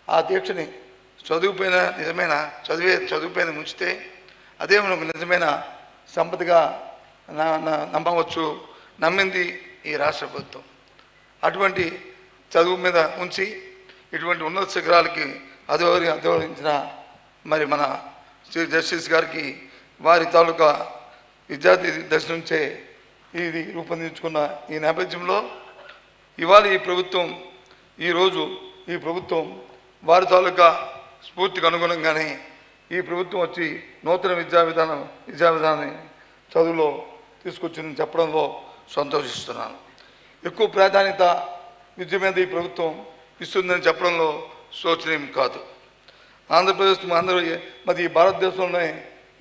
ఆ దీక్షని చదువుపైన ముంచితే అదే మనకు నిజమైన సంపదగా నమ్మవచ్చు. నమ్మింది ఈ రాష్ట్ర ప్రభుత్వం. అటువంటి చదువు మీద ఉంచి ఇటువంటి ఉన్నత శిఖరాలకి అధిరోహించిన మరి మన చీఫ్ జస్టిస్ గారికి, వారి తాలూకా విద్యార్థి దశ నుంచే ఇది రూపొందించుకున్న ఈ నేపథ్యంలో ఇవాళ ఈ ప్రభుత్వం వారి తాలూకా స్ఫూర్తికి అనుగుణంగానే ఈ ప్రభుత్వం వచ్చి నూతన విద్యా విధానాన్ని చదువులో తీసుకొచ్చిందని చెప్పడంలో సంతోషిస్తున్నాను. ఎక్కువ ప్రాధాన్యత విద్య మీద ఈ ప్రభుత్వం ఇస్తుందని చెప్పడంలో శోచనీయం కాదు. మరి ఈ భారతదేశంలోనే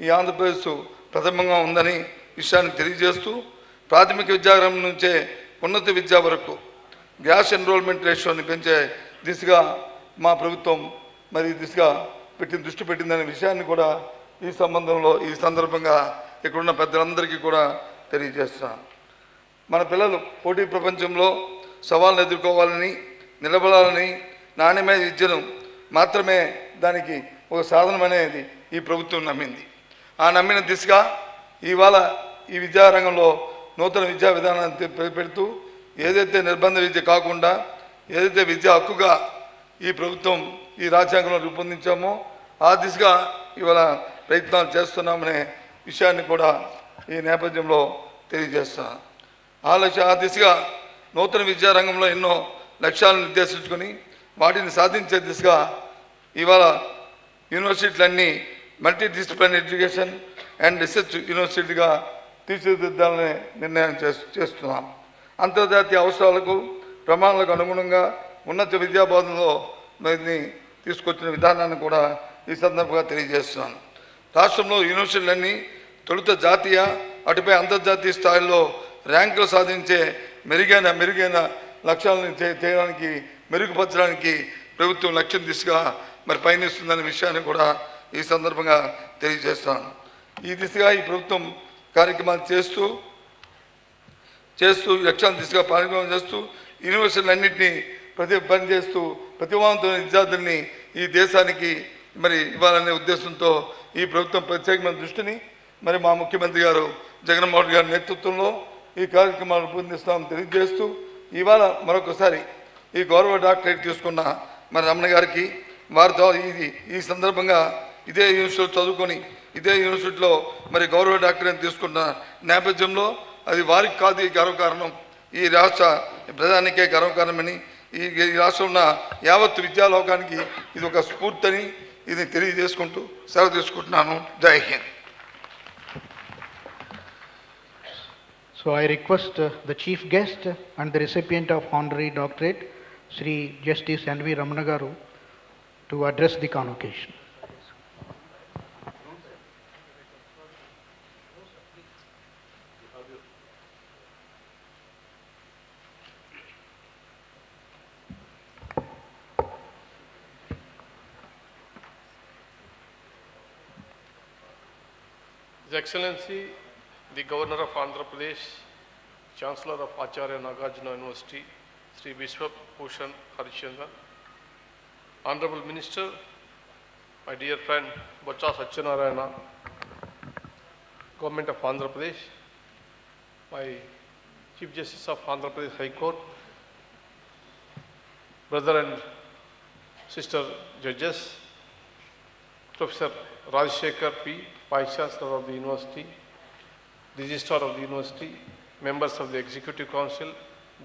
ఈ ఆంధ్రప్రదేశ్ ప్రథమంగా ఉందని విషయాన్ని తెలియజేస్తూ, ప్రాథమిక విద్యారంగం నుంచే ఉన్నత విద్య వరకు గ్యాస్ ఎన్రోల్మెంట్ రేషియోని పెంచే దిశగా మా ప్రభుత్వం దిశగా దృష్టి పెట్టిందనే విషయాన్ని కూడా ఈ సందర్భంగా ఇక్కడున్న పెద్దలందరికీ కూడా తెలియజేస్తున్నాను. మన పిల్లలు పోటీ ప్రపంచంలో సవాళ్ళను ఎదుర్కోవాలని, నిలబడాలని, నాణ్యమైన విద్యను మాత్రమే దానికి ఒక సాధనం అనేది ఈ ప్రభుత్వం నమ్మింది. ఆ నమ్మిన దిశగా ఇవాళ ఈ విద్యారంగంలో నూతన విద్యా విధానాన్ని పెడుతూ, ఏదైతే నిర్బంధ విద్య కాకుండా ఏదైతే విద్యా హక్కుగా ఈ ప్రభుత్వం ఈ రాజ్యాంగంలో రూపొందించామో ఆ దిశగా ఇవాళ ప్రయత్నాలు చేస్తున్నామనే విషయాన్ని కూడా ఈ నేపథ్యంలో తెలియజేస్తున్నాను. ఆ దిశగా నూతన విద్యారంగంలో ఎన్నో లక్ష్యాలను నిర్దేశించుకొని వాటిని సాధించే దిశగా ఇవాళ యూనివర్సిటీలన్నీ multidisciplinary education and research యూనివర్సిటీగా తీర్చిదిద్దాలనే నిర్ణయం చేస్తున్నాం. అంతర్జాతీయ అవసరాలకు, ప్రమాణాలకు అనుగుణంగా ఉన్నత విద్యా బోధనలో తీసుకొచ్చిన విధానాన్ని కూడా ఈ సందర్భంగా తెలియజేస్తున్నాను. రాష్ట్రంలో యూనివర్సిటీలన్నీ తొలుత జాతీయ, అటుపై అంతర్జాతీయ స్థాయిలో ర్యాంకులు సాధించే మెరుగైన లక్ష్యాలను చేయడానికి, మెరుగుపరచడానికి ప్రభుత్వం లక్ష్యం దిశగా పయనిస్తుందనే విషయాన్ని కూడా ఈ సందర్భంగా తెలియజేస్తాను. ఈ దిశగా ఈ ప్రభుత్వం కార్యక్రమాలు చేస్తూ లక్ష్యాలను దిశగా కార్యక్రమం చేస్తూ యూనివర్సిటీలన్నింటినీ పనిచేస్తూ ప్రతిభావంతమైన విద్యార్థుల్ని ఈ దేశానికి ఇవ్వాలనే ఉద్దేశంతో ఈ ప్రభుత్వం ప్రత్యేకమైన దృష్టిని మా ముఖ్యమంత్రి గారు జగన్మోహన్ గారి నేతృత్వంలో ఈ కార్యక్రమాలు రూపొందిస్తామని తెలియజేస్తూ ఇవాళ మరొకసారి ఈ గౌరవ డాక్టరేట్ తీసుకున్న మరి రమణ గారికి వారితో ఈ సందర్భంగా ఇదే యూనివర్సిటీలో చదువుకొని ఇదే యూనివర్సిటీలో మరి గౌరవ డాక్టరేట్ తీసుకున్న నేపథ్యంలో అది వారికి కాదు ఈ గర్వకారణం, ఈ రాష్ట్ర ప్రధానికే గర్వకారణమని, ఈ రాష్ట్రంలో ఉన్న యావత్ విద్యాలోకానికి ఇది ఒక స్ఫూర్తిని ఇది తెలియజేసుకుంటూ సెలవు తీసుకుంటున్నాను. జై Hind. So I request the chief guest and the recipient of honorary doctorate, Sri Justice N.V. Ramana garu, to address the convocation. His Excellency, the Governor of Andhra Pradesh, Chancellor of Acharya Nagarjuna University, Sri Biswabhusan Harichandran, Honorable Minister, my dear friend Boccha Satyanarayana, Government of Andhra Pradesh, my Chief Justice of Andhra Pradesh High Court, brother and sister judges, Professor Rajshekar P., Vice Chancellor of the University, Registrar of the University, members of the Executive Council,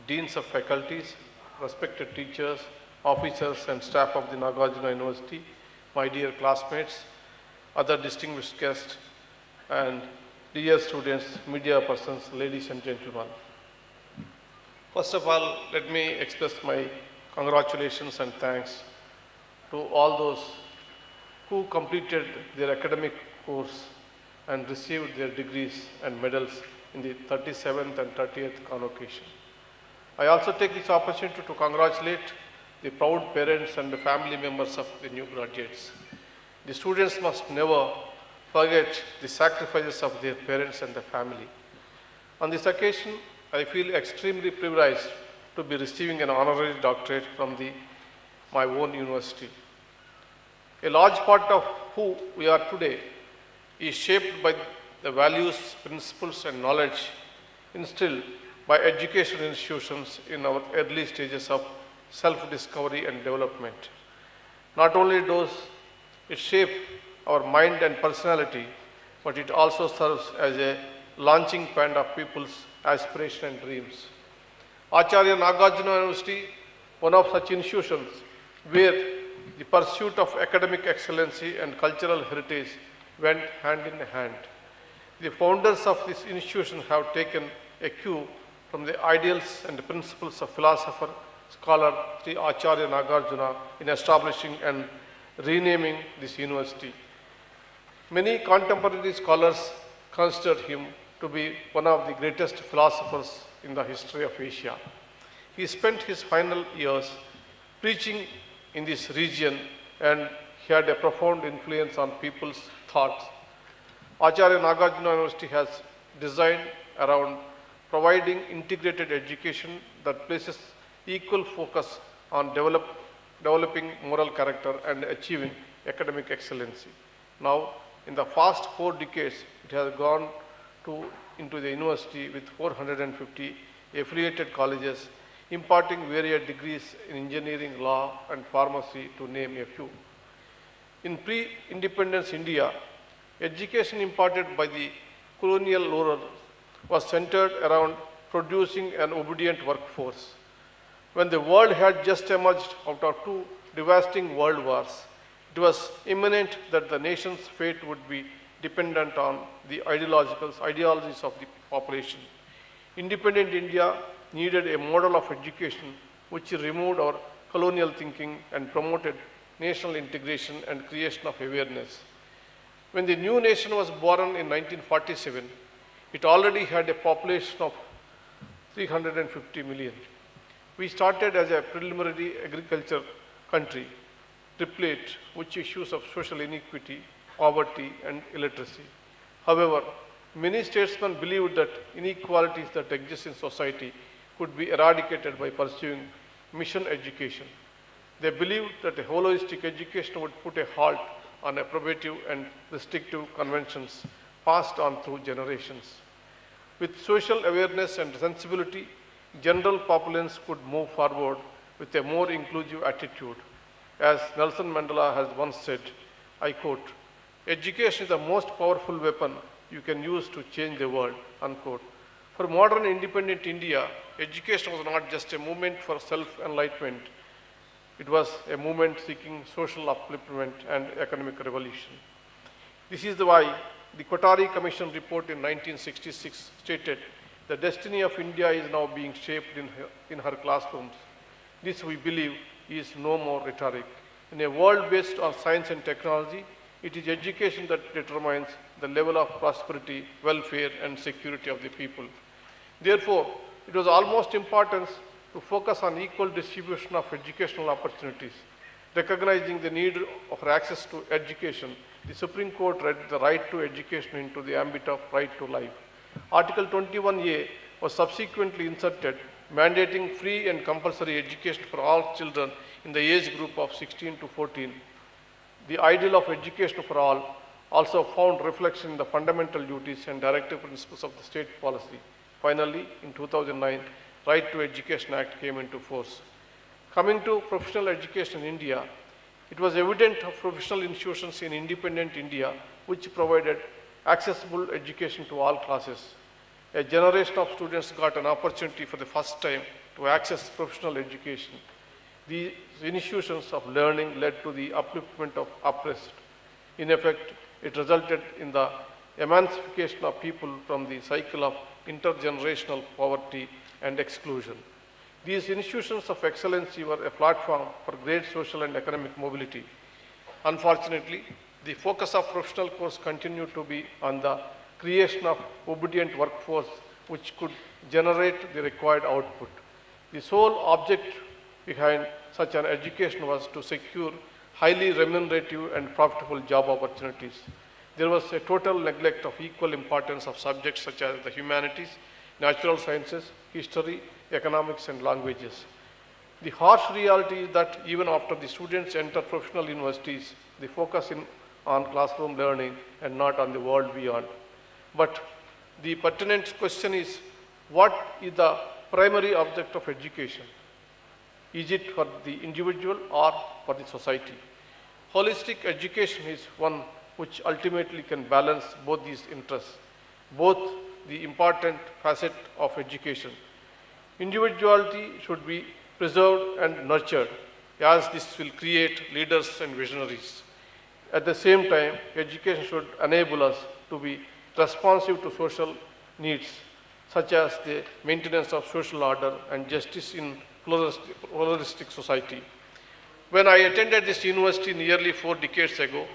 Deans of Faculties, respected teachers, officers and staff of the Nagarjuna University, my dear classmates, other distinguished guests, and dear students, media persons, ladies and gentlemen. First of all, let me express my congratulations and thanks to all those who completed their academic course and received their degrees and medals in the 37th and 30th convocation. I also take this opportunity to congratulate the proud parents and the family members of the new graduates. The students must never forget the sacrifices of their parents and the family. On this occasion, I feel extremely privileged to be receiving an honorary doctorate from my own university. A large part of who we are today is shaped by the values, principles and knowledge instilled by educational institutions in our early stages of self-discovery and development. Not only does it shape our mind and personality, but it also serves as a launching pad of people's aspirations and dreams. Acharya Nagarjuna University, one of such institutions where the pursuit of academic excellency and cultural heritage went hand in hand. The founders of this institution have taken a cue from the ideals and principles of philosopher, scholar Sri Acharya Nagarjuna in establishing and renaming this university. Many contemporary scholars consider him to be one of the greatest philosophers in the history of Asia. He spent his final years preaching in this region and he had a profound influence on people's thoughts. Acharya Nagarjuna University has designed around providing integrated education that places equal focus on developing moral character and achieving academic excellency. Now, in the past 4 decades, it has gone into the university with 450 affiliated colleges, imparting various degrees in engineering, law, and pharmacy, to name a few. In pre-independence India, education imparted by the colonial rulers was centered around producing an obedient workforce. When the world had just emerged out of 2 devastating world wars, it was imminent that the nation's fate would be dependent on the ideologies of the population. Independent India needed a model of education which removed our colonial thinking and promoted national integration and creation of awareness. When the new nation was born in 1947, it already had a population of 350 million. We started as a preliminary agriculture country, replete with issues of social inequity, poverty and illiteracy. However, many statesmen believed that inequalities that exist in society could be eradicated by pursuing mission education. They believed that a holistic education would put a halt on appropriative and restrictive conventions passed on through generations. With social awareness and sensibility, general populace could move forward with a more inclusive attitude. As Nelson Mandela has once said, I quote, "Education is the most powerful weapon you can use to change the world," unquote. For modern independent India, education was not just a movement for self-enlightenment. It was a movement seeking social upliftment and economic revolution. This is why the Kothari Commission report in 1966 stated, "The destiny of India is now being shaped in her classrooms." This, we believe, is no more rhetoric. In a world based on science and technology, it is education that determines the level of prosperity, welfare, and security of the people. Therefore, it was almost important to focus on equal distribution of educational opportunities. Recognizing the need of access to education, the Supreme Court read the right to education into the ambit of right to life. Article 21A was subsequently inserted, mandating free and compulsory education for all children in the age group of 16 to 14. The ideal of education for all also found reflection in the fundamental duties and directive principles of the state policy. Finally, in 2009, Right to Education Act came into force. Coming to professional education in India, it was evident of professional institutions in independent India which provided accessible education to all classes. A generation of students got an opportunity for the first time to access professional education. These institutions of learning led to the upliftment of oppressed. In effect, it resulted in the emancipation of people from the cycle of intergenerational poverty and exclusion. These institutions of excellency were a platform for great social and economic mobility. Unfortunately, the focus of professional course continued to be on the creation of obedient workforce which could generate the required output. The sole object behind such an education was to secure highly remunerative and profitable job opportunities. There was a total neglect of equal importance of subjects such as the humanities, natural sciences, history, economics, and languages. The harsh reality is that even after the students enter professional universities, they focus on classroom learning and not on the world beyond. But the pertinent question is, what is the primary object of education? Is it for the individual or for the society? Holistic education is one which ultimately can balance both these interests, both the important facet of education. Individuality should be preserved and nurtured, as this will create leaders and visionaries. At the same time, education should enable us to be responsive to social needs, such as the maintenance of social order and justice in pluralistic society. When I attended this university nearly 4 decades ago,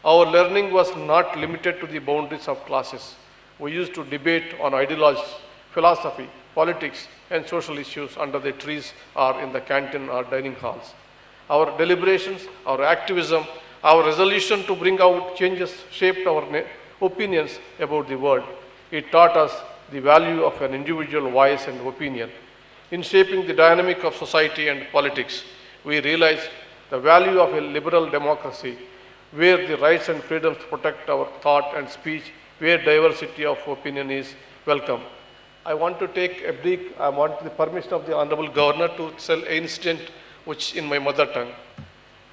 our learning was not limited to the boundaries of classes. We used to debate on ideology, philosophy, politics, and social issues under the trees or in the canteen or dining halls. Our deliberations, our activism, our resolution to bring out changes shaped our opinions about the world. It taught us the value of an individual voice and opinion. In shaping the dynamic of society and politics, we realized the value of a liberal democracy where the rights and freedoms protect our thought and speech, where diversity of opinion is welcome. I want to take a break. I want the permission of the Honorable Governor to tell an incident which in my mother tongue.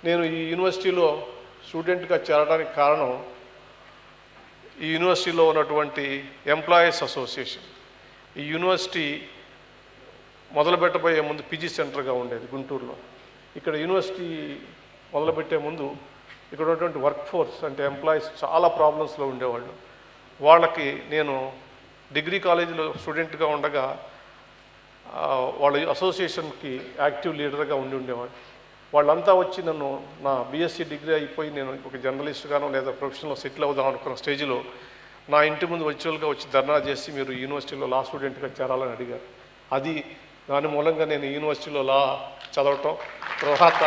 నేను ఈ యూనివర్సిటీలో స్టూడెంట్గా చేరడానికి కారణం ఈ యూనివర్సిటీలో ఉన్నటువంటి employees association. ఈ యూనివర్సిటీ మొదలుపెట్టబోయే ముందు పీజీ సెంటర్గా ఉండేది గుంటూరులో. ఇక్కడ యూనివర్సిటీ మొదలుపెట్టే ముందు ఇక్కడ ఉన్నటువంటి వర్క్ ఫోర్స్ అంటే ఎంప్లాయీస్ చాలా ప్రాబ్లమ్స్లో ఉండేవాళ్ళు. వాళ్ళకి నేను డిగ్రీ కాలేజీలో స్టూడెంట్గా ఉండగా వాళ్ళ అసోసియేషన్కి యాక్టివ్ లీడర్గా ఉండేవాడు. వాళ్ళంతా వచ్చి నన్ను నా బీఎస్సీ డిగ్రీ అయిపోయి నేను ఒక జర్నలిస్ట్గానో లేదా ప్రొఫెషనల్లో సెటిల్ అవుదాం అనుకున్న స్టేజ్లో నా ఇంటి ముందు వర్చువల్గా వచ్చి ధర్నా చేసి మీరు యూనివర్సిటీలో లా స్టూడెంట్గా చేరాలని అడిగారు. అది దాని మూలంగా నేను యూనివర్సిటీలో లా చదవటం, తర్వాత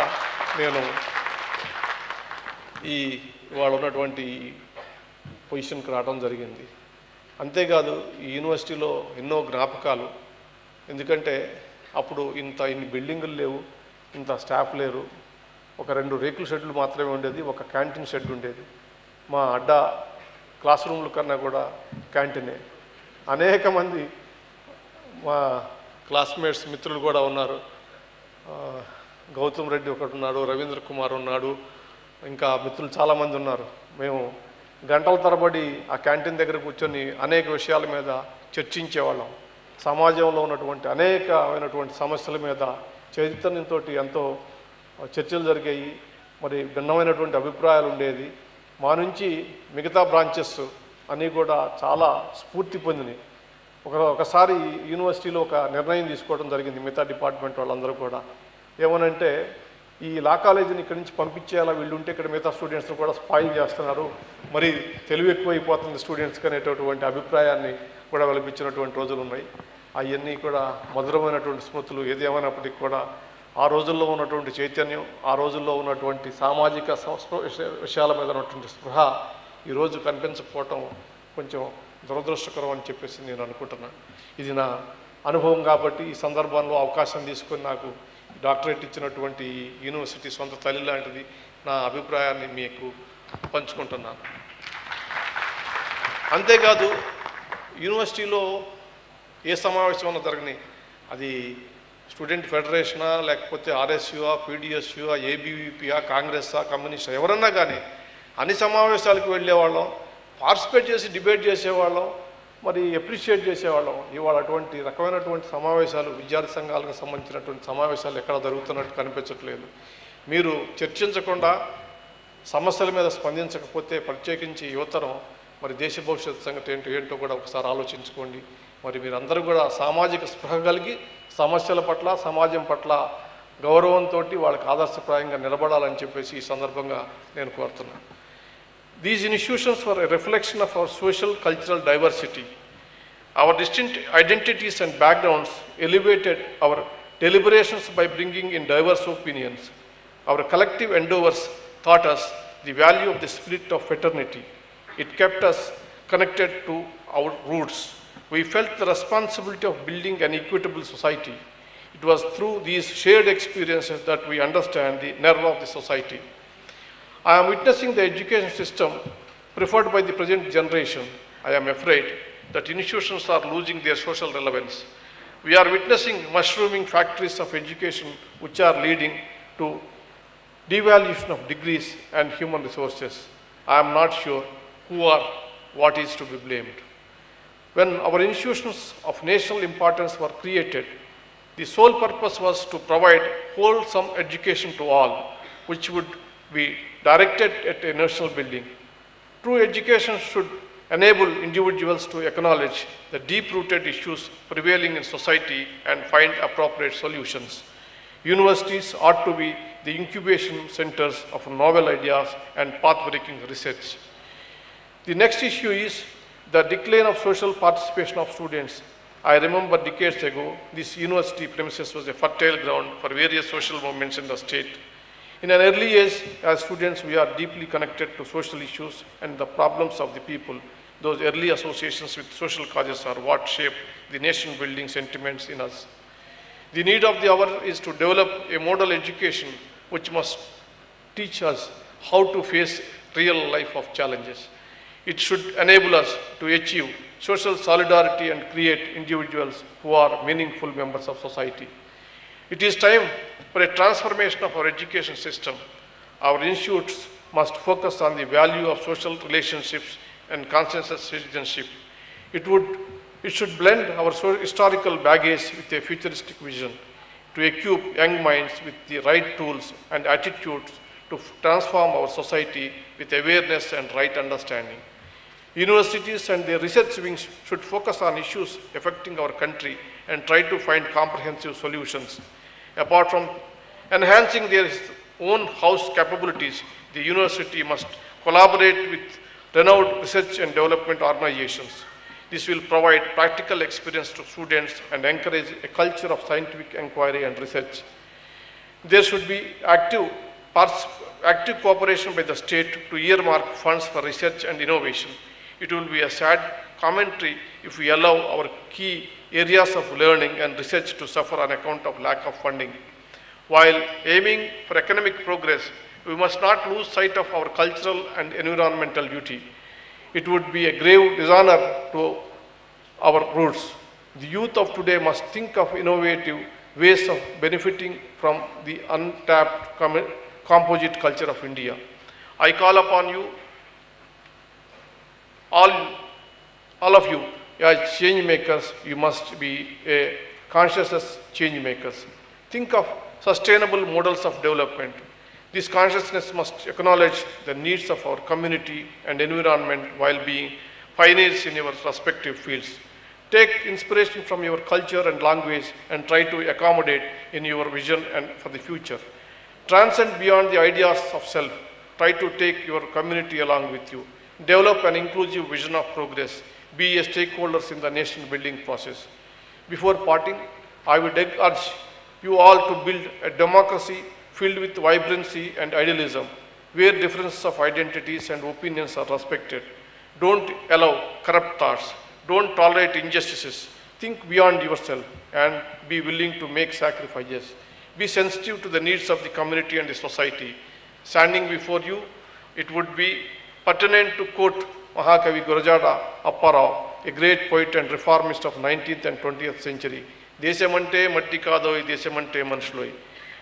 నేను ఇవాళ ఉన్నటువంటి పొజిషన్కి రావడం జరిగింది. అంతేకాదు ఈ యూనివర్సిటీలో ఎన్నో జ్ఞాపకాలు. ఎందుకంటే అప్పుడు ఇన్ని బిల్డింగులు లేవు, ఇంత స్టాఫ్ లేరు. ఒక 2 రేకుల షెడ్లు మాత్రమే ఉండేది, ఒక క్యాంటీన్ షెడ్ ఉండేది. మా అడ్డా క్లాస్ రూమ్ల కన్నా కూడా క్యాంటీనే. అనేక మంది మా క్లాస్మేట్స్ మిత్రులు కూడా ఉన్నారు. గౌతమ్ రెడ్డి ఒకటి ఉన్నాడు, రవీంద్ర కుమార్ ఉన్నాడు, ఇంకా మిత్రులు చాలామంది ఉన్నారు. మేము గంటల తరబడి ఆ క్యాంటీన్ దగ్గర కూర్చొని అనేక విషయాల మీద చర్చించేవాళ్ళం. సమాజంలో ఉన్నటువంటి అనేకమైనటువంటి సమస్యల మీద చైతన్యంతో ఎంతో చర్చలు జరిగాయి. మరి భిన్నమైనటువంటి అభిప్రాయాలు ఉండేది. మా నుంచి మిగతా బ్రాంచెస్ అన్నీ కూడా చాలా స్ఫూర్తి పొందినాయి. ఒకసారి యూనివర్సిటీలో ఒక నిర్ణయం తీసుకోవడం జరిగింది. మిగతా డిపార్ట్మెంట్ వాళ్ళందరూ కూడా ఏమనంటే, ఈ లా కాలేజీని ఇక్కడి నుంచి పంపించేయాలా, వీళ్ళు ఉంటే ఇక్కడ మిగతా స్టూడెంట్స్ని కూడా స్పాయిల్ చేస్తున్నారు, మరి తెలివి ఎక్కువైపోతుంది స్టూడెంట్స్కి అనేటటువంటి అభిప్రాయాన్ని కూడా వెలిపించినటువంటి రోజులు ఉన్నాయి. అవన్నీ కూడా మధురమైనటువంటి స్మృతులు. ఏదేమైనప్పటికీ కూడా ఆ రోజుల్లో ఉన్నటువంటి చైతన్యం, ఆ రోజుల్లో ఉన్నటువంటి సామాజిక విషయాల మీద ఉన్నటువంటి స్పృహ ఈరోజు కనిపించకపోవటం కొంచెం దురదృష్టకరం అని చెప్పేసి నేను అనుకుంటున్నాను. ఇది నా అనుభవం కాబట్టి ఈ సందర్భంలో అవకాశం తీసుకొని నాకు డాక్టరేట్ ఇచ్చినటువంటి యూనివర్సిటీ సొంత తల్లి లాంటిది. నా అభిప్రాయాన్ని మీకు పంచుకుంటున్నాను. అంతేకాదు, యూనివర్సిటీలో ఏ సమావేశం జరగని, అది స్టూడెంట్ ఫెడరేషనా, లేకపోతే ఆర్ఎస్యుఆ, పీడిఎస్యుఆ, ఏబీవీపీఆ, కాంగ్రెస్సా, కమ్యూనిస్టా, ఎవరన్నా కానీ అన్ని సమావేశాలకు వెళ్ళేవాళ్ళం, పార్టిసిపేట్ చేసి డిబేట్ చేసేవాళ్ళం, మరి అప్రిషియేట్ చేసేవాళ్ళం. ఇవాళ అటువంటి రకమైనటువంటి సమావేశాలు, విద్యార్థి సంఘాలకు సంబంధించినటువంటి సమావేశాలు ఎక్కడ జరుగుతున్నట్టు కనిపించట్లేదు. మీరు చర్చించకుండా, సమస్యల మీద స్పందించకపోతే, ప్రత్యేకించి యువతరం మరి దేశ భవిష్యత్తు సంగతి ఏంటో కూడా ఒకసారి ఆలోచించుకోండి. మరి మీరందరూ కూడా సామాజిక స్పృహ కలిగి సమస్యల పట్ల, సమాజం పట్ల గౌరవంతో వాళ్ళకి ఆదర్శప్రాయంగా నిలబడాలని చెప్పేసి ఈ సందర్భంగా నేను కోరుతున్నాను. These institutions were a reflection of our social cultural diversity. Our distinct identities and backgrounds elevated our deliberations by bringing in diverse opinions. Our collective endeavors taught us the value of the spirit of fraternity. It kept us connected to our roots. We felt the responsibility of building an equitable society. It was through these shared experiences that we understand the nerve of the society. I am witnessing the education system preferred by the present generation. I am afraid that institutions are losing their social relevance. We are witnessing mushrooming factories of education which are leading to devaluation of degrees and human resources. I am not sure who or what is to be blamed. When our institutions of national importance were created, the sole purpose was to provide wholesome education to all, which would be directed at a national building. True education should enable individuals to acknowledge the deep-rooted issues prevailing in society and find appropriate solutions. Universities ought to be the incubation centers of novel ideas and path-breaking research. The next issue is the decline of social participation of students. I remember decades ago, this university premises was a fertile ground for various social movements in the state. In an early age, as students, we are deeply connected to social issues and the problems of the people. Those early associations with social causes are what shape the nation-building sentiments in us. The need of the hour is to develop a model education which must teach us how to face real life of challenges. It should enable us to achieve social solidarity and create individuals who are meaningful members of society. It is time for a transformation of our education system. Our institutes must focus on the value of social relationships and conscientious citizenship. It should blend our historical baggage with a futuristic vision to equip young minds with the right tools and attitudes to transform our society with awareness and right understanding. Universities and their research wings should focus on issues affecting our country and try to find comprehensive solutions. Apart from enhancing their own house capabilities, the university must collaborate with renowned research and development organizations. This will provide practical experience to students and encourage a culture of scientific inquiry and research. There should be active cooperation by the state to earmark funds for research and innovation. It will be a sad commentary if we allow our key areas of learning and research to suffer on account of lack of funding. While aiming for economic progress, we must not lose sight of our cultural and environmental duty. It would be a grave dishonor to our roots The youth of today must think of innovative ways of benefiting from the untapped composite culture of India. I call upon you, all of you, as change makers, you must be conscious change makers. Think of sustainable models of development. This consciousness must acknowledge the needs of our community and environment while being pioneers in your respective fields. Take inspiration from your culture and language and try to accommodate in your vision and for the future. Transcend beyond the ideas of self. Try to take your community along with you. Develop an inclusive vision of progress. Be a stakeholder in the nation building process. Before parting, I would urge you all to build a democracy filled with vibrancy and idealism, where differences of identities and opinions are respected. Don't allow corrupt thoughts. Don't tolerate injustices. Think beyond yourself and be willing to make sacrifices. Be sensitive to the needs of the community and the society. Standing before you, it would be pertinent to quote Mahakavi Gurajada Apparao, a great poet and reformist of 19th and 20th century. Desamante mattikadoi, desamante manshuloi.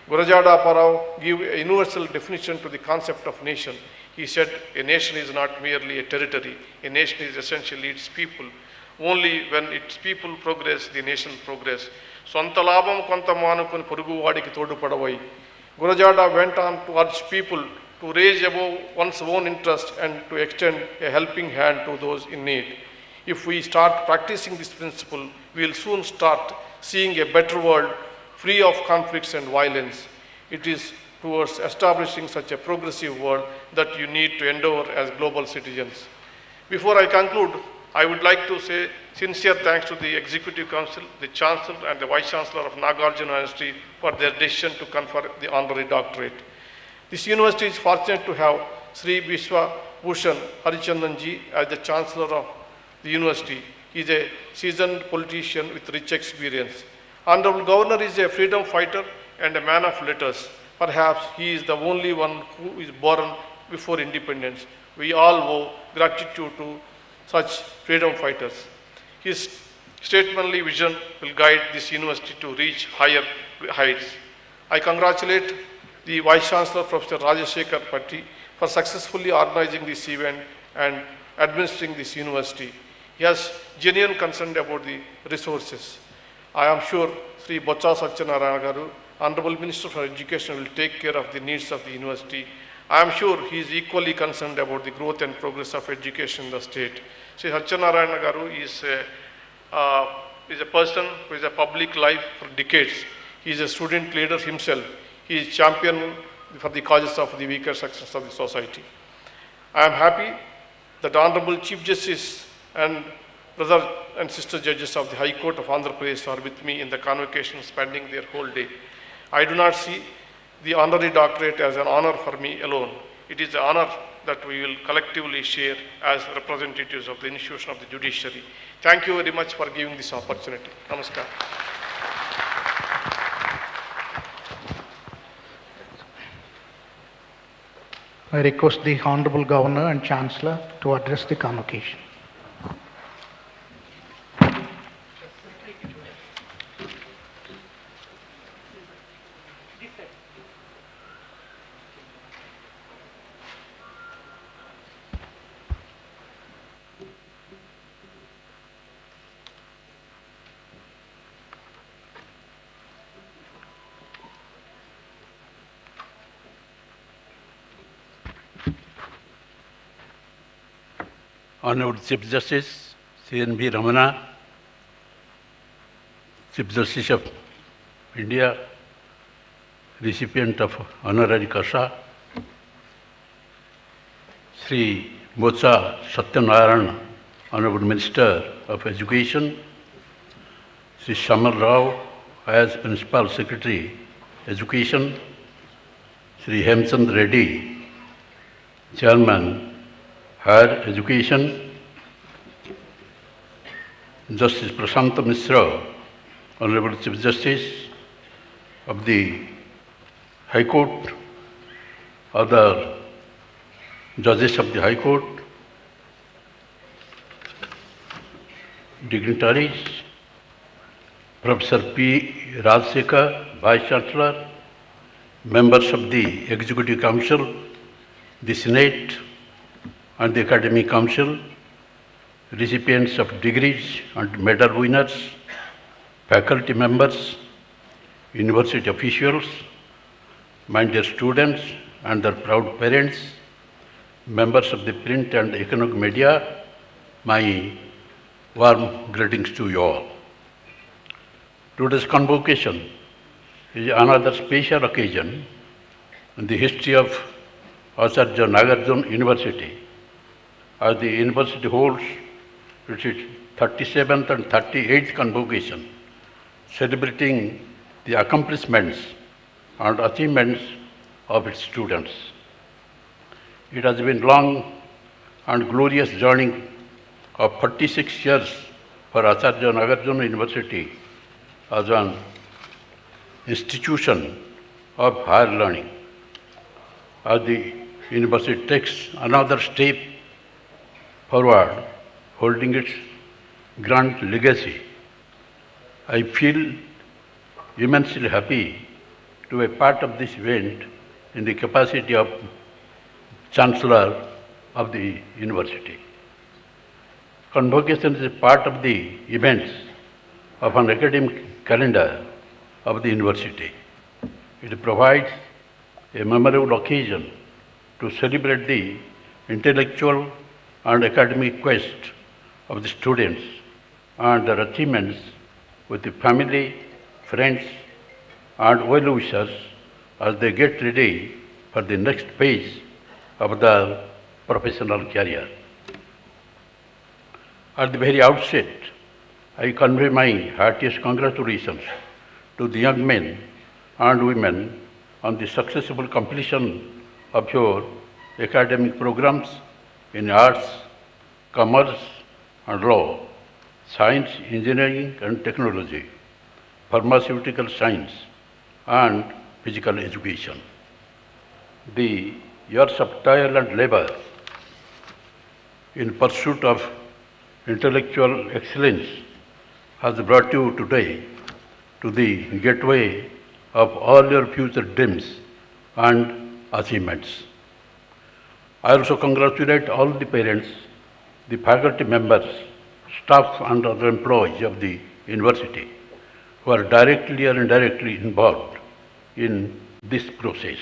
Gurajada Apparao gave a universal definition to the concept of nation. He said, a nation is not merely a territory. A nation is essentially its people. Only when its people progress, the nation progress. Swantalabam kontamanukun purugu vadiki todu padavai. Gurajada went on to urge people to raise above one's own interest and to extend a helping hand to those in need. If we start practicing this principle, we will soon start seeing a better world free of conflicts and violence. It is towards establishing such a progressive world that you need to endeavor as global citizens. Before I conclude, I would like to say sincere thanks to the Executive Council, the Chancellor and the Vice Chancellor of Nagarjuna University for their decision to confer the Honorary Doctorate. This university is fortunate to have Sri Biswabhusan Harichandan ji as the Chancellor of the university. He is a seasoned politician with rich experience. Honorable Governor is a freedom fighter and a man of letters. Perhaps he is the only one who is born before independence. We all owe gratitude to such freedom fighters. His statesmanly vision will guide this university to reach higher heights. I congratulate the Vice Chancellor, Professor Rajashekar Patti, for successfully organizing this event and administering this university. He has genuine concern about the resources. I am sure Sri Botsa Satyanarayana Garu, Honorable Minister for Education, will take care of the needs of the university. I am sure he is equally concerned about the growth and progress of education in the state. Sri Satyanarayana Garu is a person who is a public life for decades. He is a student leader himself. He is champion for the causes of the weaker sections of the society. I am happy that Honorable Chief Justice and brother and sister judges of the High Court of Andhra Pradesh are with me in the convocation, spending their whole day. I do not see the honorary doctorate as an honor for me alone. It is an honor that we will collectively share as representatives of the institution of the judiciary. Thank you very much for giving this opportunity. Namaskar. I request the Honorable Governor and Chancellor to address the convocation. Honorable Chief Justice, C.N.B. Ramana, Chief Justice of India, recipient of Honorary Kasha, Sri Botsa Satyanarayana, Honorable Minister of Education, Sri Shamal Rao as Principal Secretary, Education, Sri Hemchand Reddy, Chairman, Higher Education, Justice Prashant Mishra, Honorable Chief Justice of the High Court, other judges of the High Court, dignitaries, Professor P. Rajsekhar, Vice Chancellor, members of the Executive Council, the Senate, and the Academic Council, recipients of degrees and medal winners, faculty members, university officials, my dear students and their proud parents, members of the print and economic media, my warm greetings to you all. Today's convocation is another special occasion in the history of Acharya Nagarjuna University, as the university holds its 37th and 38th convocation, celebrating the accomplishments and achievements of its students. It has been long and glorious journey of 46 years for Acharya Nagarjuna University as an institution of higher learning. As the university takes another step forward, holding its grand legacy, I feel immensely happy to be part of this event in the capacity of Chancellor of the University. Convocation is a part of the events of an academic calendar of the University. It provides a memorable occasion to celebrate the intellectual and academic quest of the students and their achievements with the family, friends, and well-wishers as they get ready for the next phase of their professional career. At the very outset, I convey my heartiest congratulations to the young men and women on the successful completion of your academic programs in arts, commerce and law, science, engineering and technology, pharmaceutical science and physical education. The years of toil and labor in pursuit of intellectual excellence has brought you today to the gateway of all your future dreams and achievements. I also congratulate all the parents, the faculty members, staff and other employees of the university who are directly or indirectly involved in this process.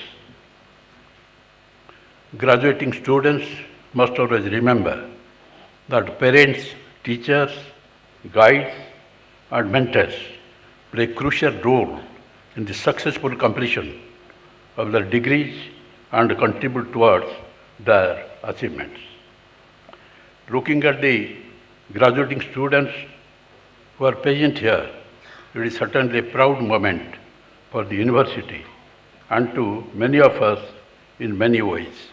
Graduating students must always remember that parents, teachers, guides and mentors play a crucial role in the successful completion of their degrees and contribute towards their achievements. Looking at the graduating students who are present here, it is certainly a proud moment for the university and to many of us in many ways.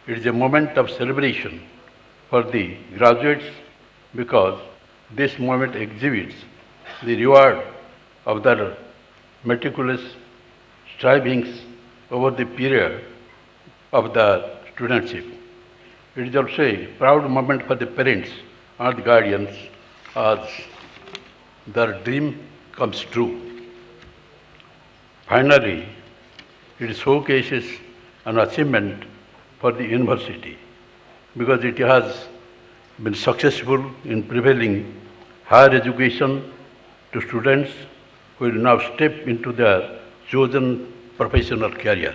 It is a moment of celebration for the graduates because this moment exhibits the reward of their meticulous strivings over the period of the studentship. It is also a proud moment for the parents and guardians as their dream comes true. Finally, it showcases an achievement for the university because it has been successful in prevailing higher education to students who will now step into their chosen professional career.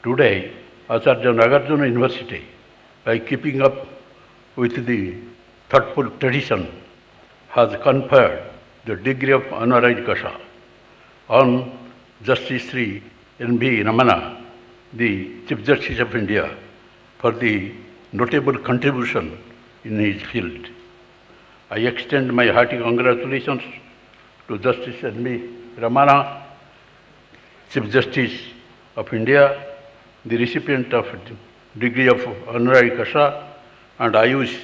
Today, Acharya Nagarjuna University, by keeping up with the thoughtful tradition, has conferred the degree of Honorary Doctorate on Justice Sri N.B. Ramana, the Chief Justice of India, for the notable contribution in his field. I extend my hearty congratulations to Justice N.B. Ramana, Chief Justice of India, the recipient of degree of Honorary Doctorate, and I wish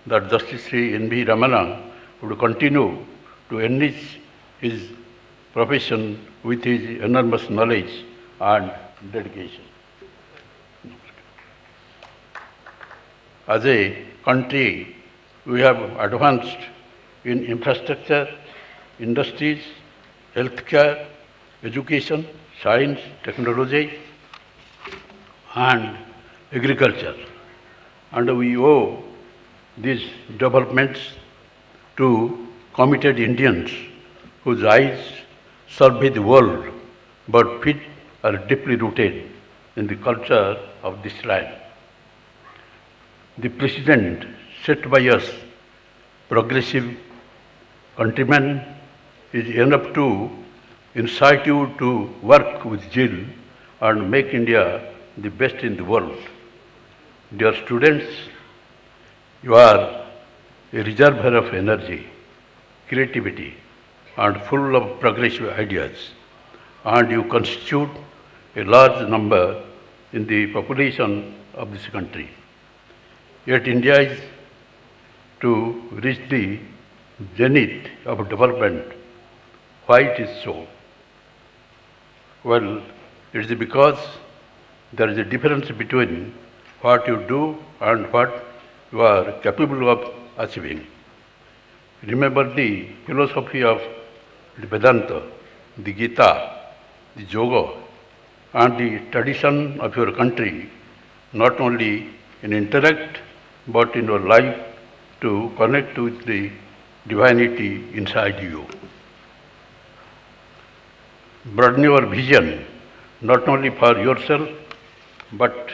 that Justice Sri N.B. Ramana would continue to enrich his profession with his enormous knowledge and dedication. As a country, we have advanced in infrastructure, industries, healthcare, education, science, technology, and agriculture. And we owe these developments to committed Indians whose eyes survey the world but feet are deeply rooted in the culture of this land. The precedent set by us, progressive countrymen, is enough to incite you to work with zeal and make India the best in the world. Dear students, you are a reservoir of energy, creativity, and full of progressive ideas, and you constitute a large number in the population of this country. Yet India is to reach the zenith of development. Why it is so? Well, it is because there is a difference between what you do and what you are capable of achieving. Remember the philosophy of the Vedanta, the Gita, the Yoga, and the tradition of your country, not only in intellect, but in your life to connect with the divinity inside you. Broaden your vision, not only for yourself, but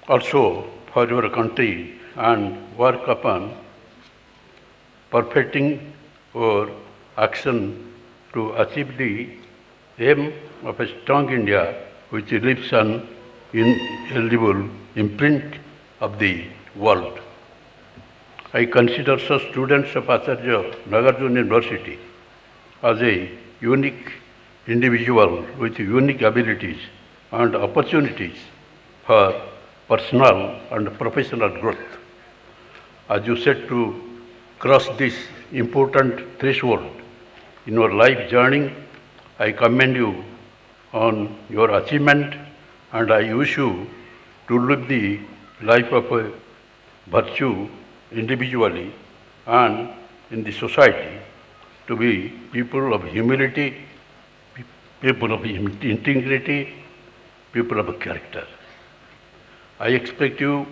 also for your country, and work upon perfecting your action to achieve the aim of a strong India which leaves an indelible imprint of the world. I consider such students of Acharya Nagarjuna University as a unique individual with unique abilities and opportunities for personal and professional growth. As you said to cross this important threshold in your life journey, I commend you on your achievement, and I wish you to live the life of a virtue individually and in the society, to be people of humility, people of integrity, people of character. I expect you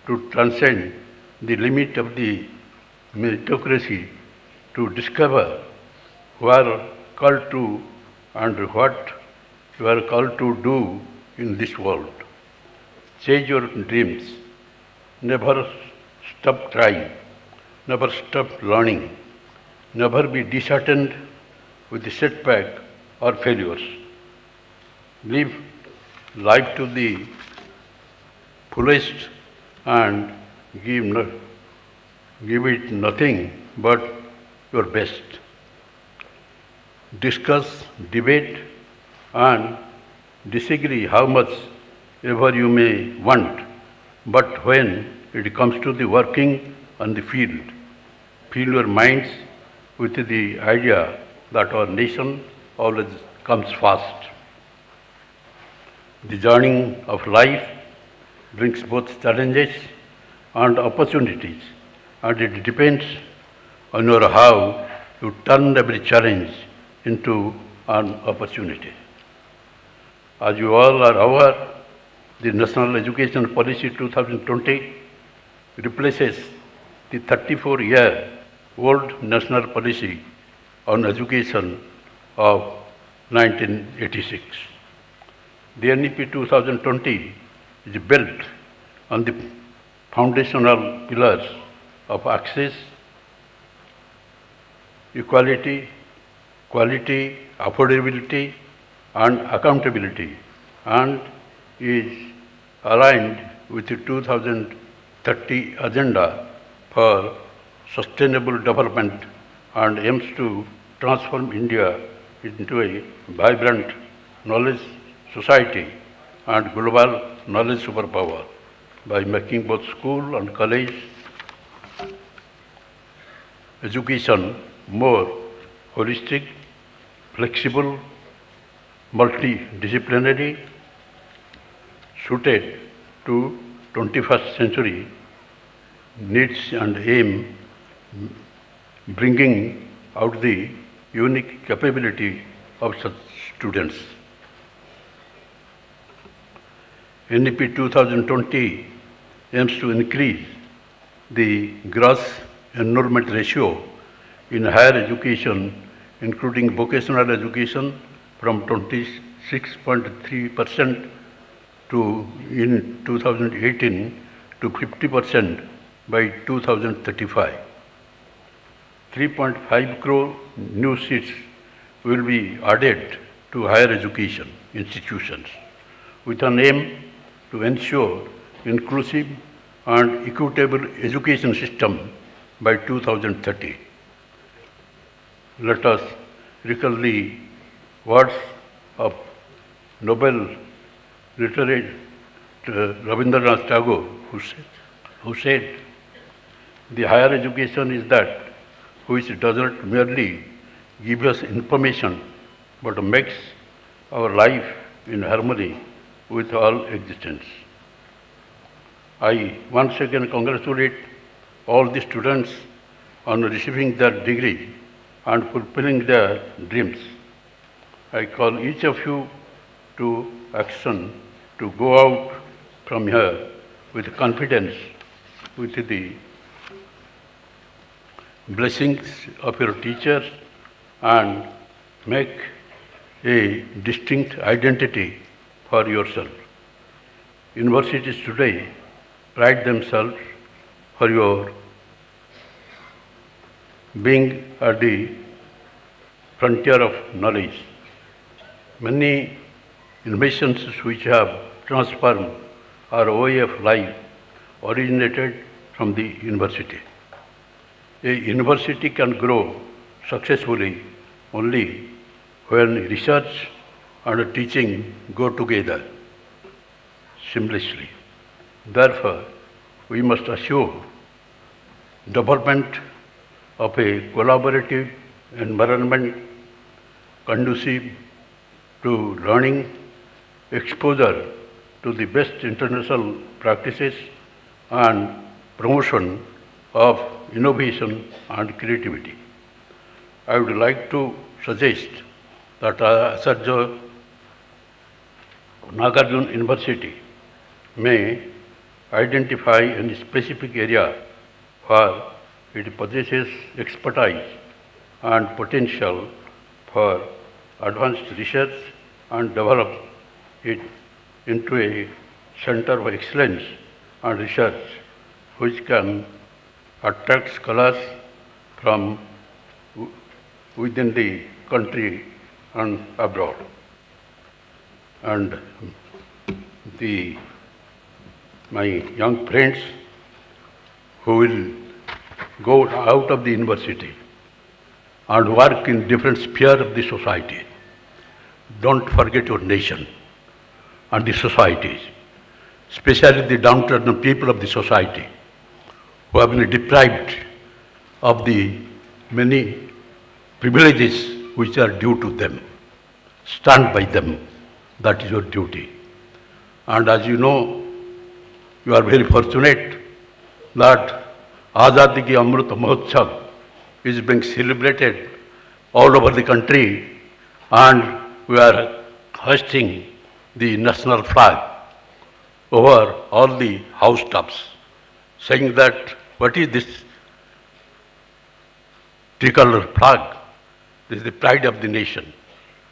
to transcend the limit of the meritocracy to discover who are called to and what you are called to do in this world. Chase your dreams. Never stop trying. Never stop learning. Never be disheartened with the setback or failures. Live life to the fullest and give it nothing but your best. Discuss, debate, and disagree how much ever you may want, but when it comes to the working on the field, fill your minds with the idea that our nation always comes first. The journey of life brings both challenges and opportunities, and it depends on your how you turn every challenge into an opportunity. As you all are aware, the National Education Policy 2020 replaces the 34-year-old National Policy on Education of 1986. The NEP 2020 is built on the foundational pillars of access, equality, quality, affordability, and accountability, and is aligned with the 2030 Agenda for Sustainable Development and aims to transform India into a vibrant knowledge society and global knowledge superpower by making both school and college education more holistic, flexible, multidisciplinary, suited to 21st century needs and aim bringing out the unique capability of such students. NEP 2020 aims to increase the gross enrollment ratio in higher education, including vocational education, from 26.3% in 2018 to 50% by 2035. 3.5 crore new seats will be added to higher education institutions with an aim to ensure inclusive and equitable education system by 2030. Let us recall the words of Nobel literate Rabindranath Tagore, who said, "The higher education is that which does not merely give us information, but makes our life in harmony with all existence." I once again congratulate all the students on receiving their degree and fulfilling their dreams. I call each of you to action to go out from here with confidence, with the blessings of your teachers, and make a distinct identity for yourself. Universities today pride themselves for your being at the frontier of knowledge. Many innovations which have transformed our way of life originated from the university. A university can grow successfully only when research and teaching go together seamlessly. Therefore, we must assure development of a collaborative environment conducive to learning, exposure to the best international practices, and promotion of innovation and creativity. I would like to suggest that Asarja Nagarjuna University may identify a specific area where it possesses expertise and potential for advanced research and develop it into a center of excellence and research which can attract scholars from within the country and abroad. And my young friends who will go out of the university and work in different spheres of the society, don't forget your nation and the societies, especially the downtrodden people of the society who have been deprived of the many privileges which are due to them. Stand by them. That is your duty. And as you know, you are very fortunate that Azadi Ki Amrit Mahotsav is being celebrated all over the country, and we are hoisting the national flag over all the housetops, saying that what is this tricolor flag? This is the pride of the nation.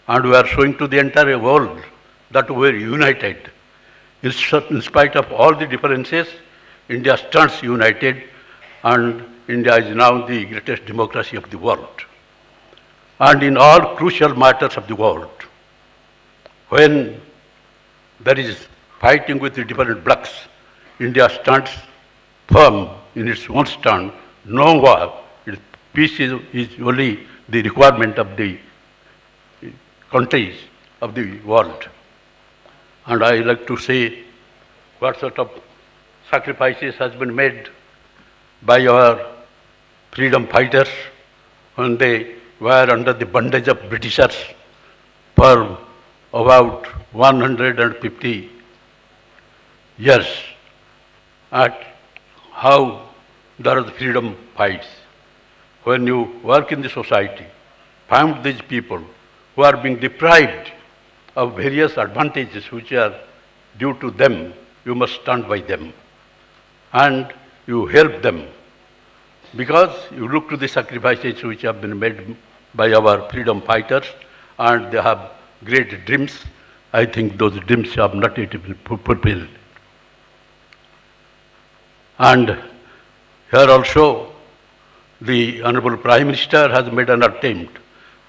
And we are showing to the entire world that we are united. In spite of all the differences, India stands united, and India is now the greatest democracy of the world. And in all crucial matters of the world, when there is fighting with the different blocs, India stands firm in its own stand. No war. Peace is only the requirement of the countries of the world. And I like to say what sort of sacrifices has been made by our freedom fighters when they were under the bondage of Britishers for about 150 years, at how there are the freedom fights. When you work in the society, find these people who are being deprived of various advantages which are due to them, you must stand by them and you help them, because you look to the sacrifices which have been made by our freedom fighters and they have great dreams. I think those dreams have not yet been fulfilled. And here also the Honorable Prime Minister has made an attempt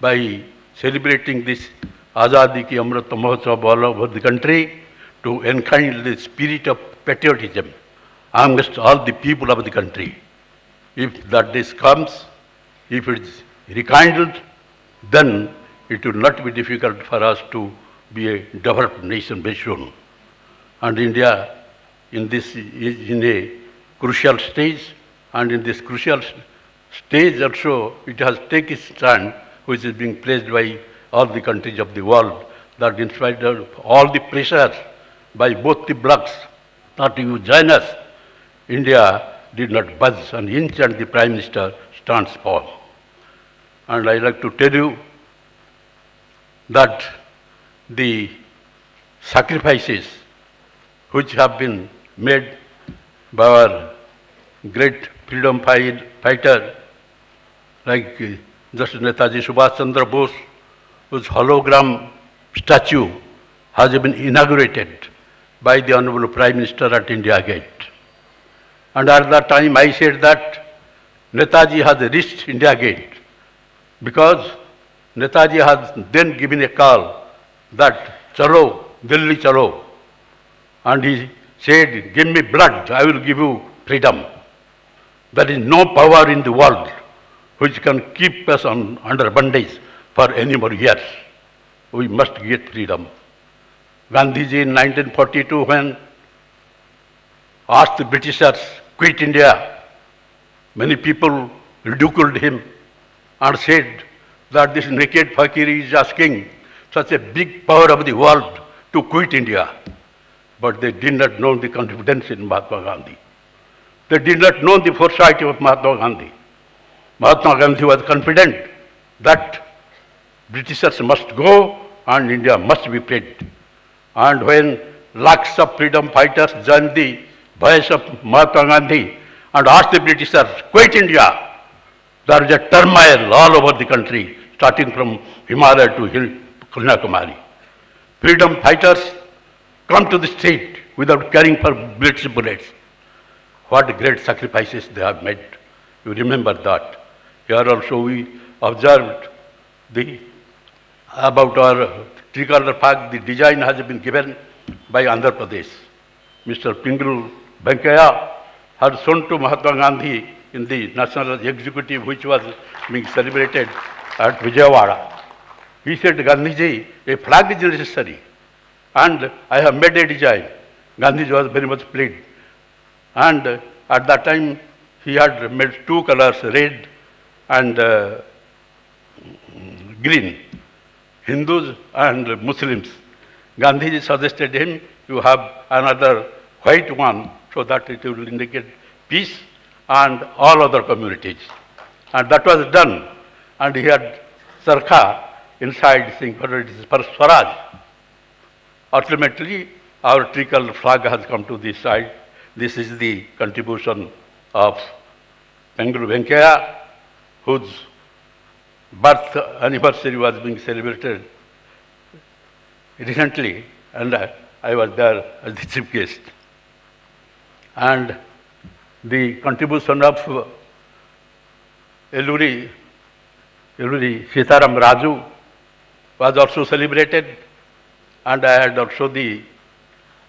by celebrating this Azadi Ki Amrit Mahotsav all over the country to enkindle the spirit of patriotism amongst all the people of the country. If that day comes, if it is rekindled, then it will not be difficult for us to be a developed nation very soon. And India is in a crucial stage, and in this crucial stage also it has taken its stand, which is being praised by all the countries of the world, that in spite of all the pressures by both the blocs that you join us, India did not budge an inch and the Prime Minister stands firm. And I like to tell you that the sacrifices which have been made by our great freedom fighter like Justice Netaji Subhash Chandra Bose, whose hologram statue has been inaugurated by the Honorable Prime Minister at India Gate. And at that time I said that Netaji has reached India Gate because Netaji has then given a call that chalo, Delhi chalo. And he said, give me blood, I will give you freedom. There is no power in the world which can keep us under bondage for any more years. We must get freedom. Gandhiji in 1942, when asked the Britishers quit India, many people ridiculed him and said that this naked fakir is asking such a big power of the world to quit India. But they did not know the confidence in Mahatma Gandhi. They did not know the foresight of Mahatma Gandhi. Mahatma Gandhi was confident that Britishers must go and India must be freed. And when lakhs of freedom fighters joined the voice of Mahatma Gandhi and asked the Britishers, quit India, there is a turmoil all over the country, starting from Himalaya to Kanyakumari. Freedom fighters come to the state without caring for bullets. What great sacrifices they have made. You remember that. Here also we observed about our tricolor flag, the design has been given by Andhra Pradesh. Mr. Pingal Venkaya had shown to Mahatma Gandhi in the National Executive which was being celebrated at Vijayawada. He said, Gandhiji, a flag is necessary and I have made a design. Gandhiji was very much pleased. And at that time he had made two colors, red and green, Hindus and Muslims. Gandhiji suggested him, you have another white one so that it will indicate peace and all other communities. And that was done. And he had Sarkha inside saying, it is for Swaraj. Ultimately, our tricolor flag has come to this side. This is the contribution of Pingal Venkaya, whose birth anniversary was being celebrated recently, and I was there as the chief guest. And the contribution of Eluri Sitaram Raju was also celebrated, and I had also the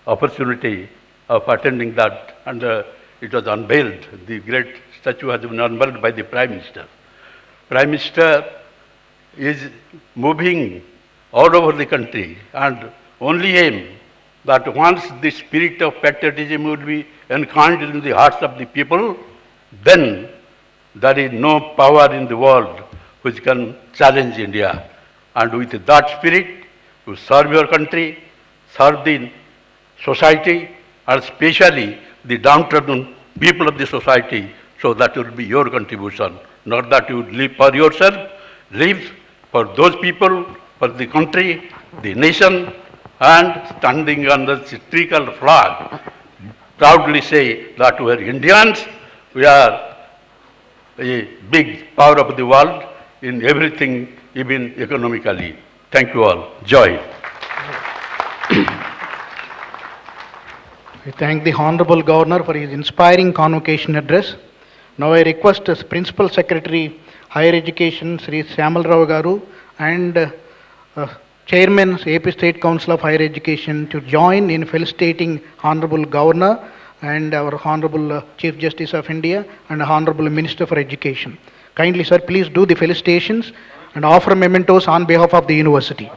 opportunity of attending that, and it was unveiled. The great statue has been unveiled by the Prime Minister. Prime Minister is moving all over the country and only aim that once the spirit of patriotism will be enkindled in the hearts of the people, then there is no power in the world which can challenge India. And with that spirit, you serve your country, serve the society, and especially the downtrodden people of the society, So that will be your contribution, not that you live for yourself, live for those people, for the country, the nation, and standing under the tricolor flag, proudly say that we are Indians, we are a big power of the world in everything, even economically. Thank you all. Joy. I thank the Honorable Governor for his inspiring convocation address. Now I request as Principal Secretary, Higher Education, Sri Syamal Rao Garu, and Chairman, AP State Council of Higher Education to join in felicitating Honorable Governor and our Honorable Chief Justice of India and Honorable Minister for Education. Kindly, sir, please do the felicitations and offer mementos on behalf of the university.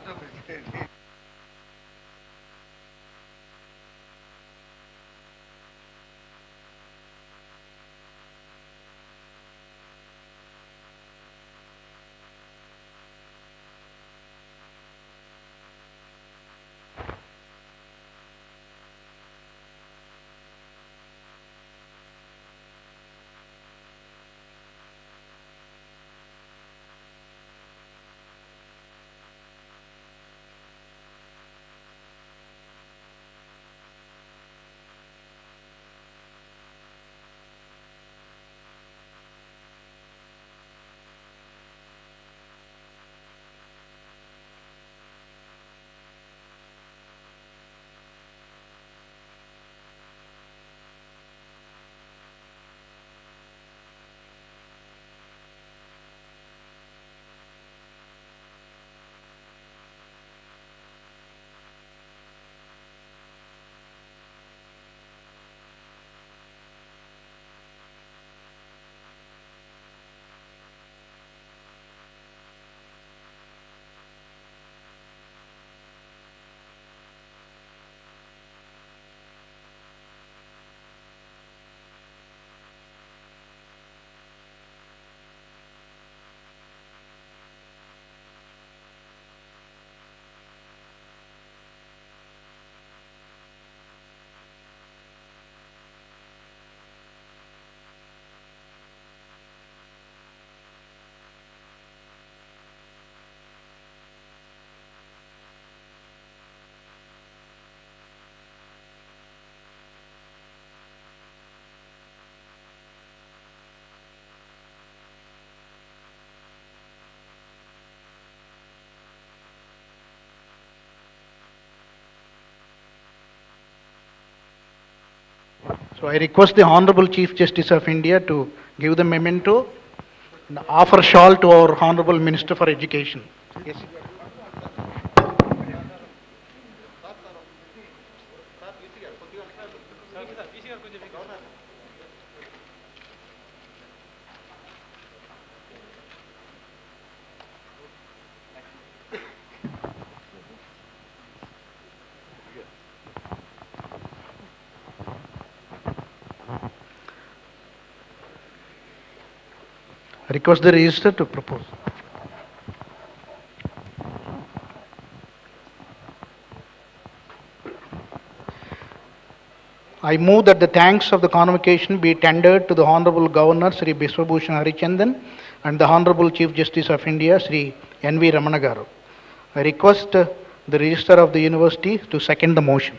So I request the Honorable Chief Justice of India to give the memento and offer shawl to our Honorable Minister for Education. Yes. I request the register to propose. I move that the thanks of the convocation be tendered to the Honorable Governor Sri Biswabhusan Harichandan and the Honorable Chief Justice of India Sri N.V. Ramana Garu. I request the Registrar of the University to second the motion.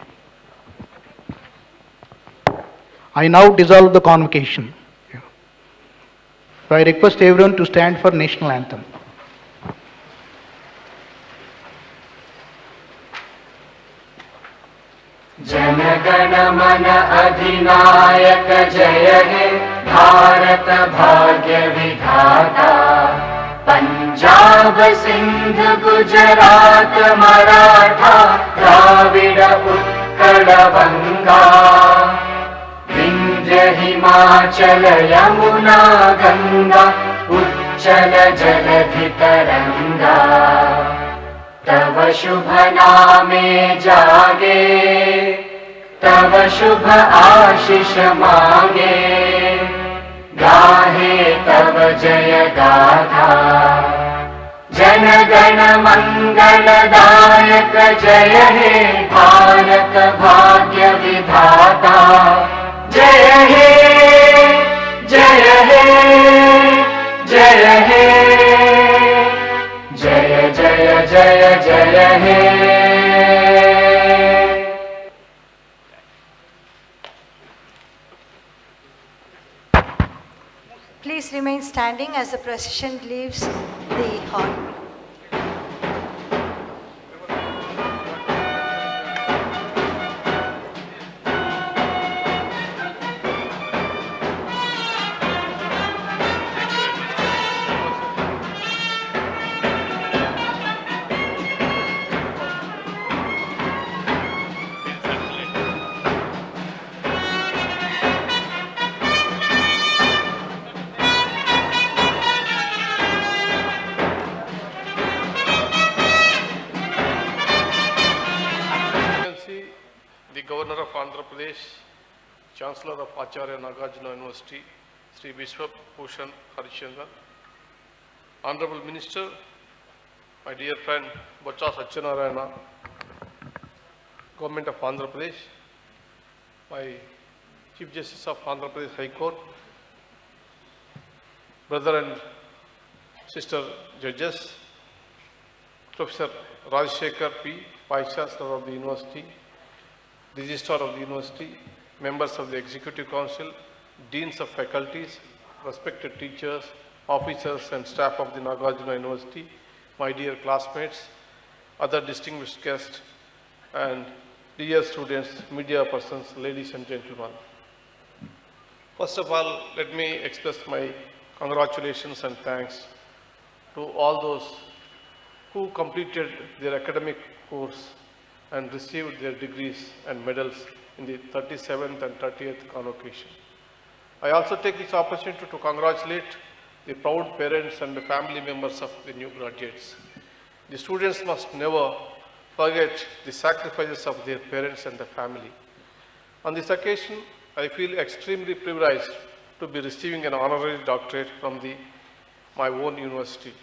I now dissolve the convocation. So I request everyone to stand for national anthem. Jana Gana मन अधिनायक जय हे भारत भाग्य विधाता पंजाब सिंध गुजरात मराठा द्राविड़ उत्कल बंगा विंध्य हिमाचल यमुना गंगा उच्चल जलधि तरंगा तव शुभ नामे जागे तव शुभ आशीष मांगे गाहे तव जय गाथा जन गण मंगलदायक जय हे भारत भाग्य विधाता जय हे please remain standing as the procession leaves the hall. The Governor of Andhra Pradesh, Chancellor of Acharya Nagarjuna University, Sri Biswabhusan Harichandran, Honorable Minister, my dear friend Boccha Satyanarayana, Government of Andhra Pradesh, my Chief Justice of Andhra Pradesh High Court, brother and sister judges, Professor Rajshekar P, Vice Chancellor of the University, Registrar of the University, members of the Executive Council, Deans of Faculties, respected teachers, officers and staff of the Nagarjuna University, my dear classmates, other distinguished guests, and dear students, media persons, ladies and gentlemen. First of all, let me express my congratulations and thanks to all those who completed their academic course and received their degrees and medals in the 37th and 30th convocation. I also take this opportunity to congratulate the proud parents and the family members of the new graduates. The students must never forget the sacrifices of their parents and the family. On this occasion, I feel extremely privileged to be receiving an honorary doctorate from my own university.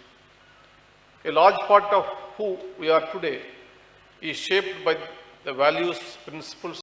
A large part of who we are today is shaped by the values, principles